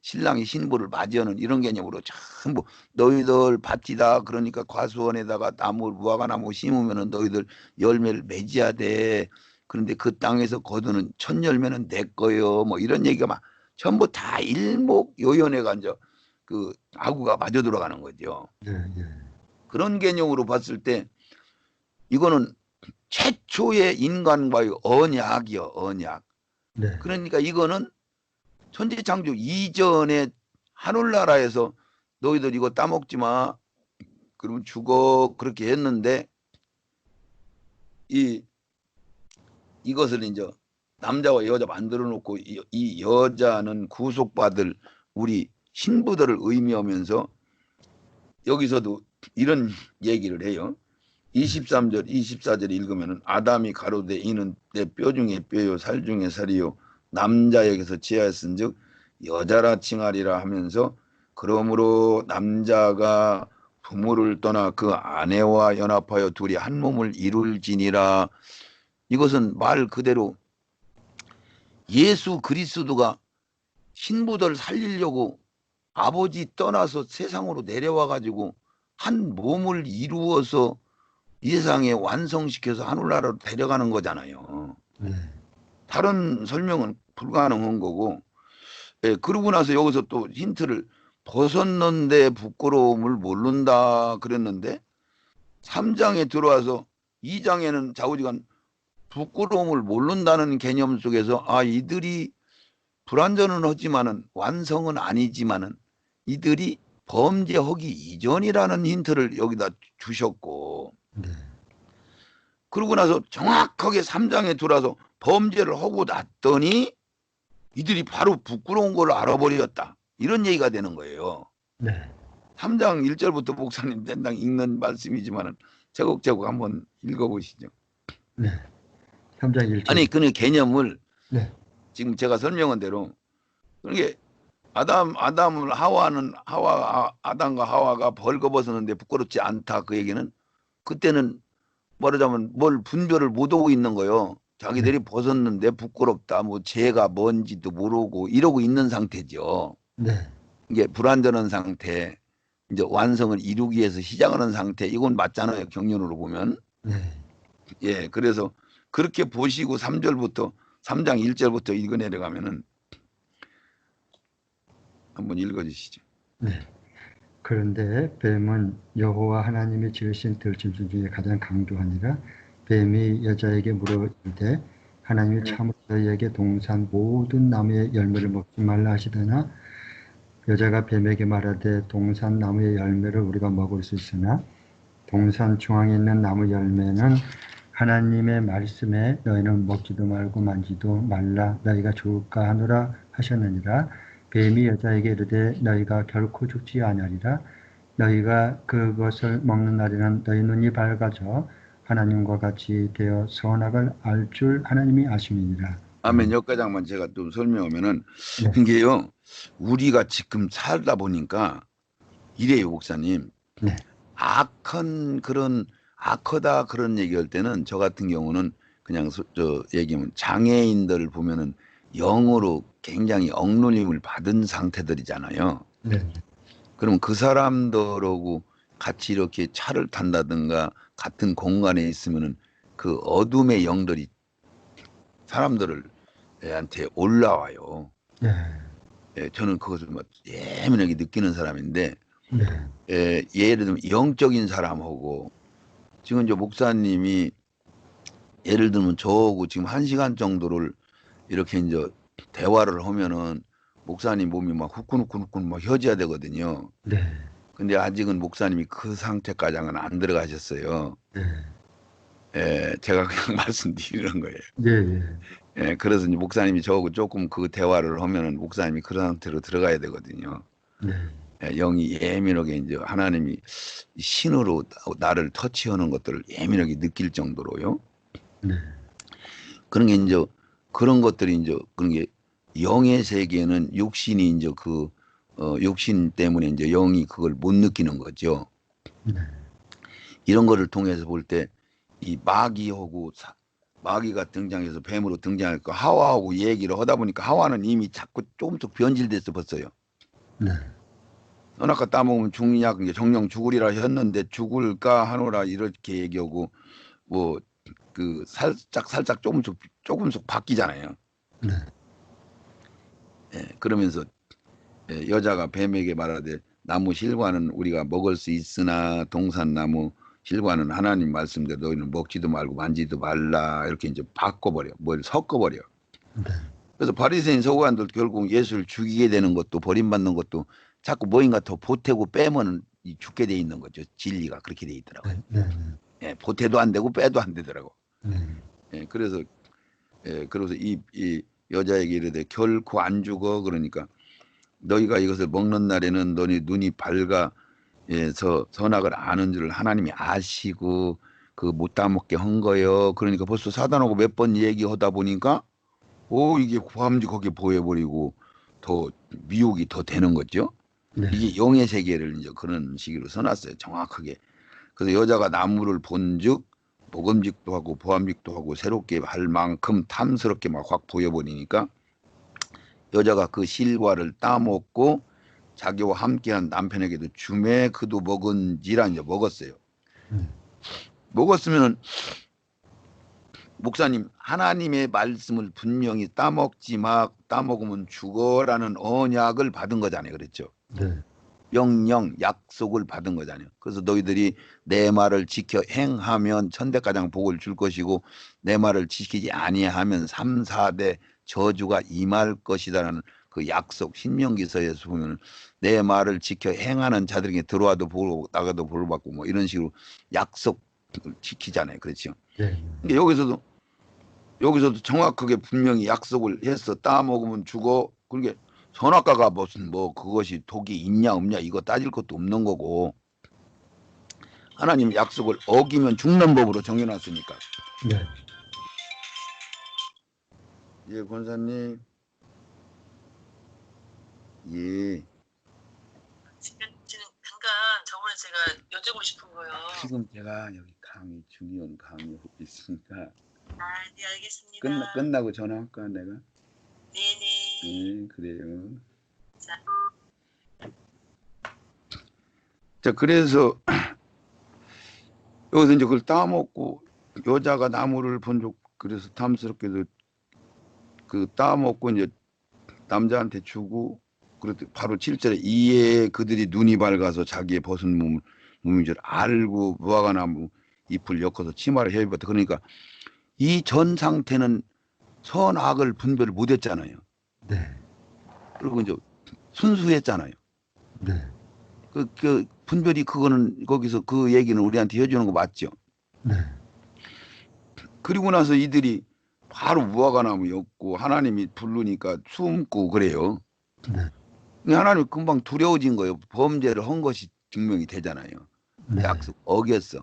신랑이 신부를 맞이하는 이런 개념으로 전부 너희들 밭이다 그러니까 과수원에다가 무화과나무 심으면은 너희들 열매를 맺어야 돼. 그런데 그 땅에서 거두는 첫 열매는 내 거요. 뭐 이런 얘기가 막 전부 다 일목요연해가 이제 그 아구가 맞아 들어가는 거죠. 네. 네. 그런 개념으로 봤을 때 이거는 최초의 인간과의 언약이요, 언약. 네. 그러니까 이거는 천지창조 이전에 하늘나라에서 너희들 이거 따먹지 마. 그러면 죽어. 그렇게 했는데 이것을 이제 남자와 여자 만들어 놓고 이 여자는 구속받을 우리 신부들을 의미하면서 여기서도 이런 얘기를 해요. 23절, 24절 읽으면은 아담이 가로되 이는 내 뼈 중에 뼈요 살 중에 살이요 남자에게서 지하였은즉 여자라 칭하리라 하면서 그러므로 남자가 부모를 떠나 그 아내와 연합하여 둘이 한 몸을 이룰지니라. 이것은 말 그대로 예수 그리스도가 신부들 살리려고 아버지 떠나서 세상으로 내려와 가지고 한 몸을 이루어서 이 세상에 완성시켜서 하늘나라로 데려가는 거잖아요. 네. 다른 설명은 불가능한 거고. 예, 그러고 나서 여기서 또 힌트를 벗었는데 부끄러움을 모른다 그랬는데 3장에 들어와서 2장에는 좌우지간 부끄러움을 모른다는 개념 속에서 이들이 불완전은 하지만은 완성은 아니지만은 이들이 범죄하기 이전이라는 힌트를 여기다 주셨고, 네. 그러고 나서 정확하게 3장에 들어와서 범죄를 하고 났더니 이들이 바로 부끄러운 걸 알아버렸다. 이런 얘기가 되는 거예요. 네. 3장 1절부터 목사님 된당 읽는 말씀이지만은 제곡제곡 한번 읽어보시죠. 네. 3장 1절. 아니, 그 개념을 네. 지금 제가 설명한 대로, 그게 아담과 하와가 벌거벗었는데 부끄럽지 않다. 그 얘기는 그때는 말하자면 뭘 분별을 못 하고 있는 거예요. 자기들이 벗었는데 부끄럽다. 뭐 죄가 뭔지도 모르고 이러고 있는 상태죠. 네. 이게 불완전한 상태, 이제 완성을 이루기 위해서 시작하는 상태. 이건 맞잖아요. 경륜으로 보면. 네. 예, 그래서 그렇게 보시고 3절부터 3장 1절부터 읽어 내려가면은 한번 읽어 주시죠. 네. 그런데 뱀은 여호와 하나님이 지으신 들짐승 중에 가장 강도하니라. 뱀이 여자에게 물어이르되 하나님이 참으로 너희에게 동산 모든 나무의 열매를 먹지 말라 하시더나 여자가 뱀에게 말하되 동산 나무의 열매를 우리가 먹을 수 있으나 동산 중앙에 있는 나무 열매는 하나님의 말씀에 너희는 먹지도 말고 만지도 말라 너희가 죽을까 하노라 하셨느니라. 뱀이 여자에게 이르되 너희가 결코 죽지 아니하리라. 너희가 그것을 먹는 날에는 너희 눈이 밝아져 하나님과 같이 되어 선악을 알 줄 하나님이 아심이니라. 아멘. 여기까지만 제가 좀 설명하면은 네. 이게요, 우리가 지금 살다 보니까 이래요, 목사님. 네. 악하다 그런 얘기할 때는 저 같은 경우는 그냥 얘기하면 장애인들을 보면은 영으로 굉장히 억눌림을 받은 상태들이잖아요. 네. 그럼 그 사람들하고 같이 이렇게 차를 탄다든가 같은 공간에 있으면은 그 어둠의 영들이 사람들한테 올라와요. 네. 예, 저는 그것을 막 예민하게 느끼는 사람인데, 네. 예를 들면 영적인 사람하고 지금 이제 목사님이 예를 들면 저하고 지금 1시간 정도를 이렇게 이제 대화를 하면은 목사님 몸이 막 후끈후끈후끈 막 혀져야 되거든요. 네. 근데 아직은 목사님이 그 상태까지는 안 들어가셨어요. 네. 예, 제가 그냥 말씀드리는 거예요. 예. 예, 그래서 이제 목사님이 저하고 조금 그 대화를 하면은 목사님이 그런 상태로 들어가야 되거든요. 네. 예, 영이 예민하게 이제 하나님이 신으로 나를 터치하는 것들을 예민하게 느낄 정도로요. 네. 그런 게 이제 그런 것들이 이제 그런 게 영의 세계는 육신이 이제 육신 때문에 이제 영이 그걸 못 느끼는 거죠. 네. 이런 거를 통해서 볼 때 이 마귀가 등장해서 뱀으로 등장할까 하와하고 얘기를 하다 보니까 하와는 이미 자꾸 조금씩 변질돼서 벌써요. 네. 선악과 따먹으면 죽느냐, 그게 정령 죽으리라 했는데 죽을까 하노라 이렇게 얘기하고 뭐 그 살짝 조금씩 바뀌잖아요. 네. 예, 그러면서 여자가 뱀에게 말하되 나무 실과는 우리가 먹을 수 있으나 동산나무 실과는 하나님 말씀대로 너희는 먹지도 말고 만지도 말라 이렇게 이제 바꿔버려, 뭘 섞어버려. 네. 그래서 바리새인 서기관들 결국 예수를 죽이게 되는 것도 버림받는 것도 자꾸 뭐인가 더 보태고 빼면 죽게 돼 있는 거죠. 진리가 그렇게 돼 있더라고요. 네. 예, 보태도 안 되고 빼도 안 되더라고. 네. 예, 그래서 이 여자에게 이르되 결코 안 죽어. 그러니까 너희가 이것을 먹는 날에는 너희 눈이 밝아서 선악을 아는 줄 하나님이 아시고 그 못 따먹게 한 거예요. 그러니까 벌써 사단하고 몇 번 얘기하다 보니까 이게 범죄하게 보여버리고 더 미혹이 더 되는 거죠. 네. 이게 영의 세계를 이제 그런 식으로 써놨어요. 정확하게. 그래서 여자가 나무를 본즉 먹음직도 하고 보암직도 하고 새롭게 할 만큼 탐스럽게 막 확 보여버리니까 여자가 그 실과를 따먹고 자기와 함께한 남편에게도 주매 그도 먹은지라 이제 먹었어요. 먹었으면 목사님 하나님의 말씀을 분명히 따먹지 마, 따먹으면 죽어라는 언약을 받은 거잖아요. 그랬죠. 네. 명령, 약속을 받은 거잖아요. 그래서 너희들이 내 말을 지켜 행하면 천대가장 복을 줄 것이고 내 말을 지키지 아니하면 3, 4대 저주가 임할 것이다라는 그 약속. 신명기서에서 보면 내 말을 지켜 행하는 자들에게 들어와도 복을 받고 나가도 복을 받고 뭐 이런 식으로 약속을 지키잖아요. 그렇죠. 네. 근데 여기서도 정확하게 분명히 약속을 해서 따먹으면 죽어. 그러게 선악과가 무슨 뭐 그것이 독이 있냐 없냐 이거 따질 것도 없는 거고 하나님 약속을 어기면 죽는 법으로 정해놨으니까. 네. 예, 권사님. 예. 지금 잠깐 저번에 제가 여쭤보고 싶은 거요. 지금 제가 여기 강의 중요한 강의하고 있으니까 네, 알겠습니다. 끝나고 전화할까 내가? 네네. 네, 그래요. 자. 자, 그래서 여기서 이제 그걸 따먹고 여자가 나무를 본적 그래서 탐스럽게도 그 따먹고 이제 남자한테 주고 그랬더니 바로 7절에 이에 그들이 눈이 밝아서 자기의 벗은 몸인 줄 알고 무화과 나무 잎을 엮어서 치마를 해입었다. 그러니까 이 전 상태는 선악을 분별을 못했잖아요. 네. 그리고 이제 순수했잖아요. 네. 그 분별이 그거는 거기서 그 얘기는 우리한테 해주는 거 맞죠? 네. 그리고 나서 이들이 바로 무화과 나무 엮고 하나님이 부르니까 숨고 그래요. 네. 하나님 금방 두려워진 거예요. 범죄를 한 것이 증명이 되잖아요. 네. 약속 어겼어.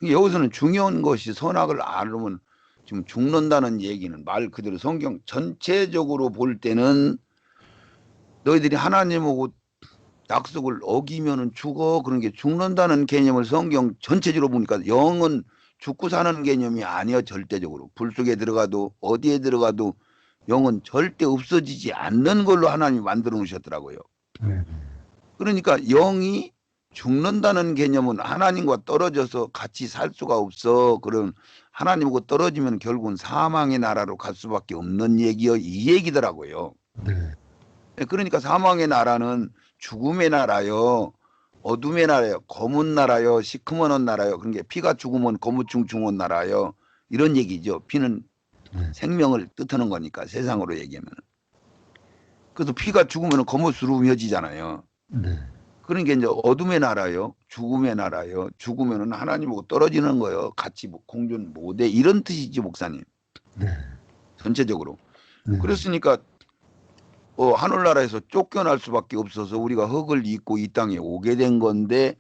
여기서는 중요한 것이 선악을 알으면 지금 죽는다는 얘기는 말 그대로 성경 전체적으로 볼 때는 너희들이 하나님하고 약속을 어기면은 죽어 그런 게 죽는다는 개념을 성경 전체적으로 보니까 영은 죽고 사는 개념이 아니야. 절대적으로 불 속에 들어가도 어디에 들어가도 영은 절대 없어지지 않는 걸로 하나님이 만들어 놓으셨더라고요. 네. 그러니까 영이 죽는다는 개념은 하나님과 떨어져서 같이 살 수가 없어. 그런 하나님하고 떨어지면 결국은 사망의 나라로 갈 수밖에 없는 얘기요. 이 얘기더라고요. 네. 그러니까 사망의 나라는 죽음의 나라요. 어둠의 나라요. 검은 나라요. 시커먼 나라요. 그런 게 피가 죽으면 거무충 죽은 나라요. 이런 얘기죠. 피는 네. 생명을 뜻하는 거니까 세상으로 얘기하면. 그래서 피가 죽으면 거무스름해지잖아요. 네. 그러니까 이제 어둠의 나라요, 죽음의 나라요. 죽으면은 하나님하고 떨어지는 거예요. 같이 공존 못해 이런 뜻이지 목사님. 네. 전체적으로. 네. 그랬으니까 하늘나라에서 쫓겨날 수밖에 없어서 우리가 흙을 입고 이 땅에 오게 된 건데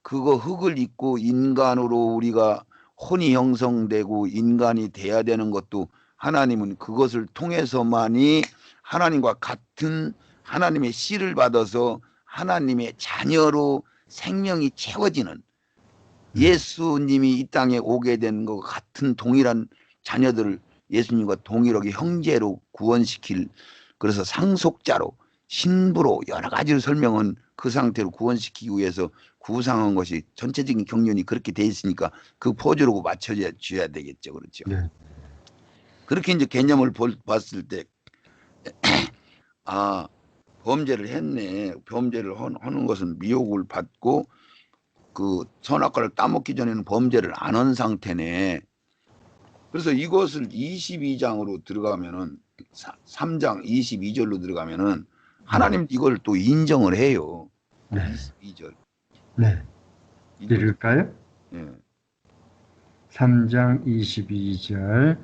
그거 흙을 입고 인간으로 우리가 혼이 형성되고 인간이 돼야 되는 것도 하나님은 그것을 통해서만이 하나님과 같은 하나님의 씨를 받아서 하나님의 자녀로 생명이 채워지는 예수님이 이 땅에 오게 된 것 같은 동일한 자녀들을 예수님과 동일하게 형제로 구원시킬 그래서 상속자로 신부로 여러 가지로 설명은 그 상태로 구원시키기 위해서 구상한 것이 전체적인 경륜이 그렇게 돼 있으니까 그 포즈로 맞춰줘야 되겠죠. 그렇죠. 네. 그렇게 이제 개념을 봤을 때 아, 범죄를 했네. 범죄를 하는 것은 미혹을 받고 그 선악과를 따먹기 전에는 범죄를 안 한 상태네. 그래서 이것을 22장으로 들어가면은 3장 22절로 들어가면은 하나님 이걸 또 인정을 해요. 네. 22절. 네. 읽을까요? 예. 3장 22절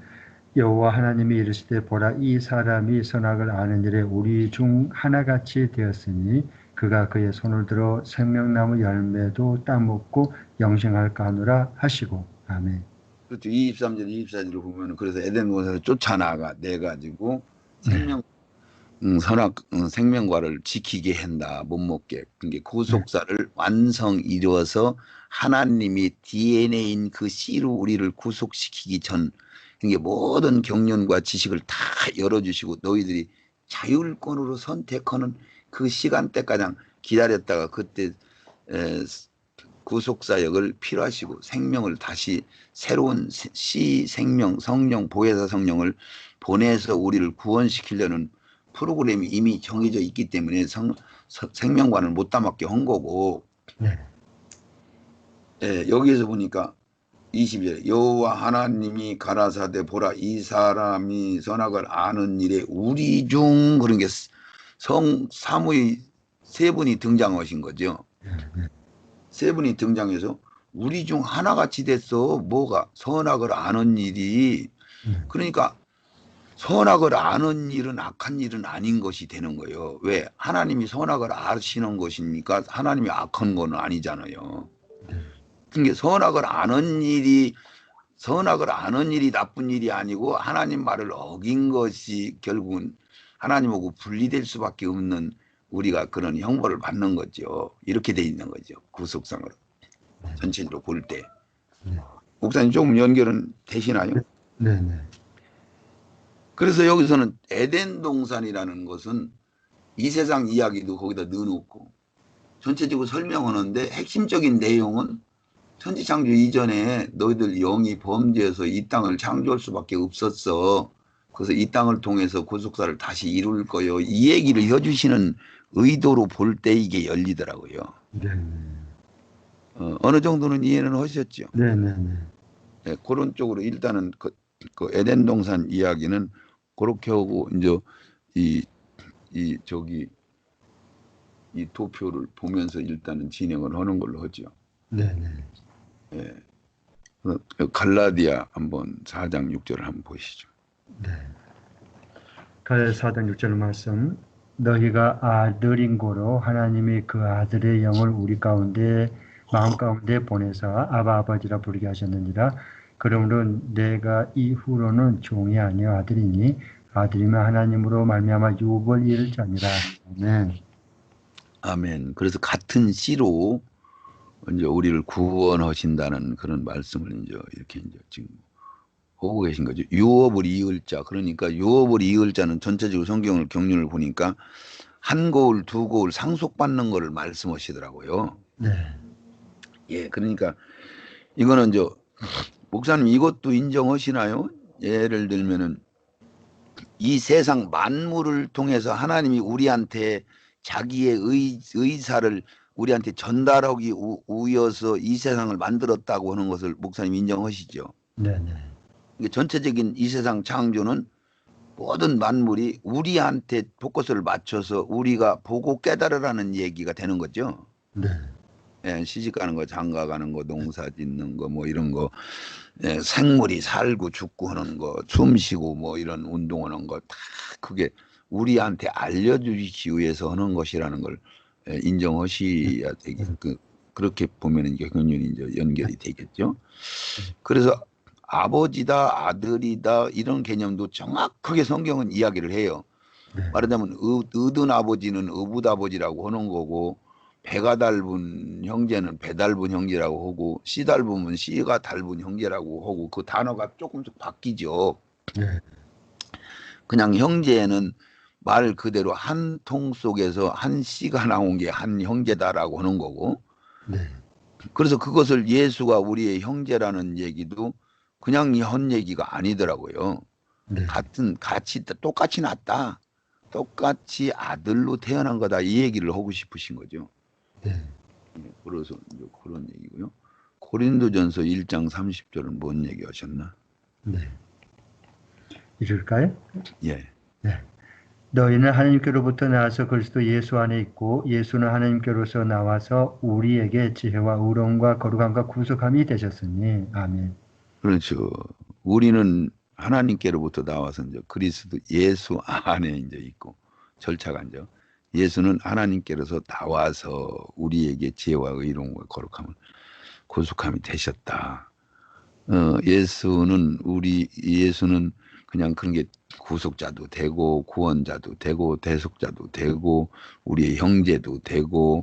여호와 하나님이 이르시되 보라 이 사람이 선악을 아는 일에 우리 중 하나같이 되었으니 그가 그의 손을 들어 생명나무 열매도 따먹고 영생할까 하노라 하시고 아멘. 그렇죠. 23절 24절을 보면은 그래서 에덴 동산에서 쫓아나가 내 가지고 생명과를 지키게 한다. 못 먹게. 그게 구속사를 완성 이루어서 하나님이 DNA인 그 씨로 우리를 구속시키기 전 이게 모든 경륜과 지식을 다 열어주시고 너희들이 자율권으로 선택하는 그 시간대까지 기다렸다가 그때 구속사역을 필요하시고 생명을 다시 새로운 씨 생명 성령 보혜사 성령을 보내서 우리를 구원시키려는 프로그램이 이미 정해져 있기 때문에 생명관을 못 담았게 한 거고, 네. 예, 여기에서 보니까 20절 여호와 하나님이 가라사대 보라 이 사람이 선악을 아는 일에 우리 중 그런 게 사무의 세 분이 등장하신 거죠. 세 분이 등장해서 우리 중 하나같이 됐어. 뭐가 선악을 아는 일이. 그러니까 선악을 아는 일은 악한 일은 아닌 것이 되는 거예요. 왜? 하나님이 선악을 아시는 것이니까 하나님이 악한 건 아니잖아요. 그러니까 선악을 아는 일이 나쁜 일이 아니고 하나님 말을 어긴 것이 결국은 하나님하고 분리될 수밖에 없는 우리가 그런 형벌을 받는 거죠. 이렇게 돼 있는 거죠. 구속상으로. 전체적으로 볼 때. 목사님 조금 연결은 되시나요? 네, 네. 그래서 여기서는 에덴 동산이라는 것은 이 세상 이야기도 거기다 넣어놓고 전체적으로 설명하는데 핵심적인 내용은 천지창조 이전에 너희들 영이 범죄해서 이 땅을 창조할 수밖에 없었어. 그래서 이 땅을 통해서 구속사를 다시 이룰 거요. 이 얘기를 해주시는 의도로 볼 때 이게 열리더라고요. 네, 어느 정도는 이해는 하셨죠? 네, 네, 네. 네, 그런 쪽으로 일단은 그 에덴 동산 이야기는 그렇게 하고 이제 이 도표를 보면서 일단은 진행을 하는 걸로 하죠. 네, 네. 예. 갈라디아 한번 4장 6절을 한번 보시죠. 네. 갈라디아 4장 6절 말씀 너희가 아들인 고로 하나님이 그 아들의 영을 우리 가운데 마음 가운데 보내사 아바 아버지라 부르게 하셨느니라. 그러므로 내가 이후로는 종이 아니요 아들이니 아들이면 하나님으로 말미암아 유업을 이을 자니라. 아멘. 아멘. 그래서 같은 씨로 이제 우리를 구원하신다는 그런 말씀을 이제 이렇게 이제 지금 하고 계신 거죠. 유업을 이을 자. 그러니까 유업을 이을 자는 전체적으로 성경을 경륜을 보니까 한 거울, 두 거울 상속받는 거를 말씀하시더라고요. 네. 예. 그러니까 이거는 이제 목사님 이것도 인정하시나요? 예를 들면은 이 세상 만물을 통해서 하나님이 우리한테 자기의 의사를 우리한테 전달하기 위해서 이 세상을 만들었다고 하는 것을 목사님 인정하시죠? 네, 네. 이게 전체적인 이 세상 창조는 모든 만물이 우리한테 포커스를 맞춰서 우리가 보고 깨달으라는 얘기가 되는 거죠. 네. 예, 시집가는 거, 장가가는 거, 농사 짓는 거, 뭐 이런 거, 예, 생물이 살고 죽고 하는 거, 숨쉬고 뭐 이런 운동하는 거, 다 그게 우리한테 알려주기 위해서 하는 것이라는 걸 인정하셔야 되겠, 그렇게 보면 이게 경륜이 이제 연결이 되겠죠. 그래서 아버지다, 아들이다 이런 개념도 정확하게 성경은 이야기를 해요. 네. 말하자면 의든 아버지는 의붓 아버지라고 하는 거고, 배가 닮은 형제는 배 닮은 형제라고 하고, 씨 닮으면 씨가 닮은 형제라고 하고, 그 단어가 조금씩 바뀌죠. 네. 그냥 형제는 말 그대로 한 통 속에서 한 씨가 나온 게 한 형제다라고 하는 거고, 네. 그래서 그것을 예수가 우리의 형제라는 얘기도 그냥 한 얘기가 아니더라고요. 네. 같이 똑같이 났다. 똑같이 아들로 태어난 거다. 이 얘기를 하고 싶으신 거죠. 네. 그래서 이제 그런 얘기고요. 고린도전서 1장 30절은 뭔 얘기 하셨나? 네. 읽을까요? 예. 네. 너희는 하나님께로부터 나와서 그리스도 예수 안에 있고 예수는 하나님께로서 나와서 우리에게 지혜와 의로움과 거룩함과 구속함이 되셨으니 아멘. 그렇죠. 우리는 하나님께로부터 나와서 이제 그리스도 예수 안에 이제 있고 절차가 이제 예수는 하나님께로서 나와서 우리에게 지혜와 의로움과 거룩함을 구속함이 되셨다. 예수는 그냥 그런 게 구속자도 되고 구원자도 되고 대속자도 되고 우리의 형제도 되고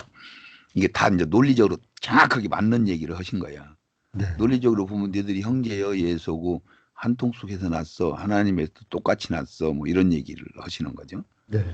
이게 다 이제 논리적으로 정확하게 맞는 얘기를 하신 거야. 네. 논리적으로 보면 너희들이 형제여 예수고 한 통 속에서 났어 하나님에서 똑같이 났어 뭐 이런 얘기를 하시는 거죠. 네.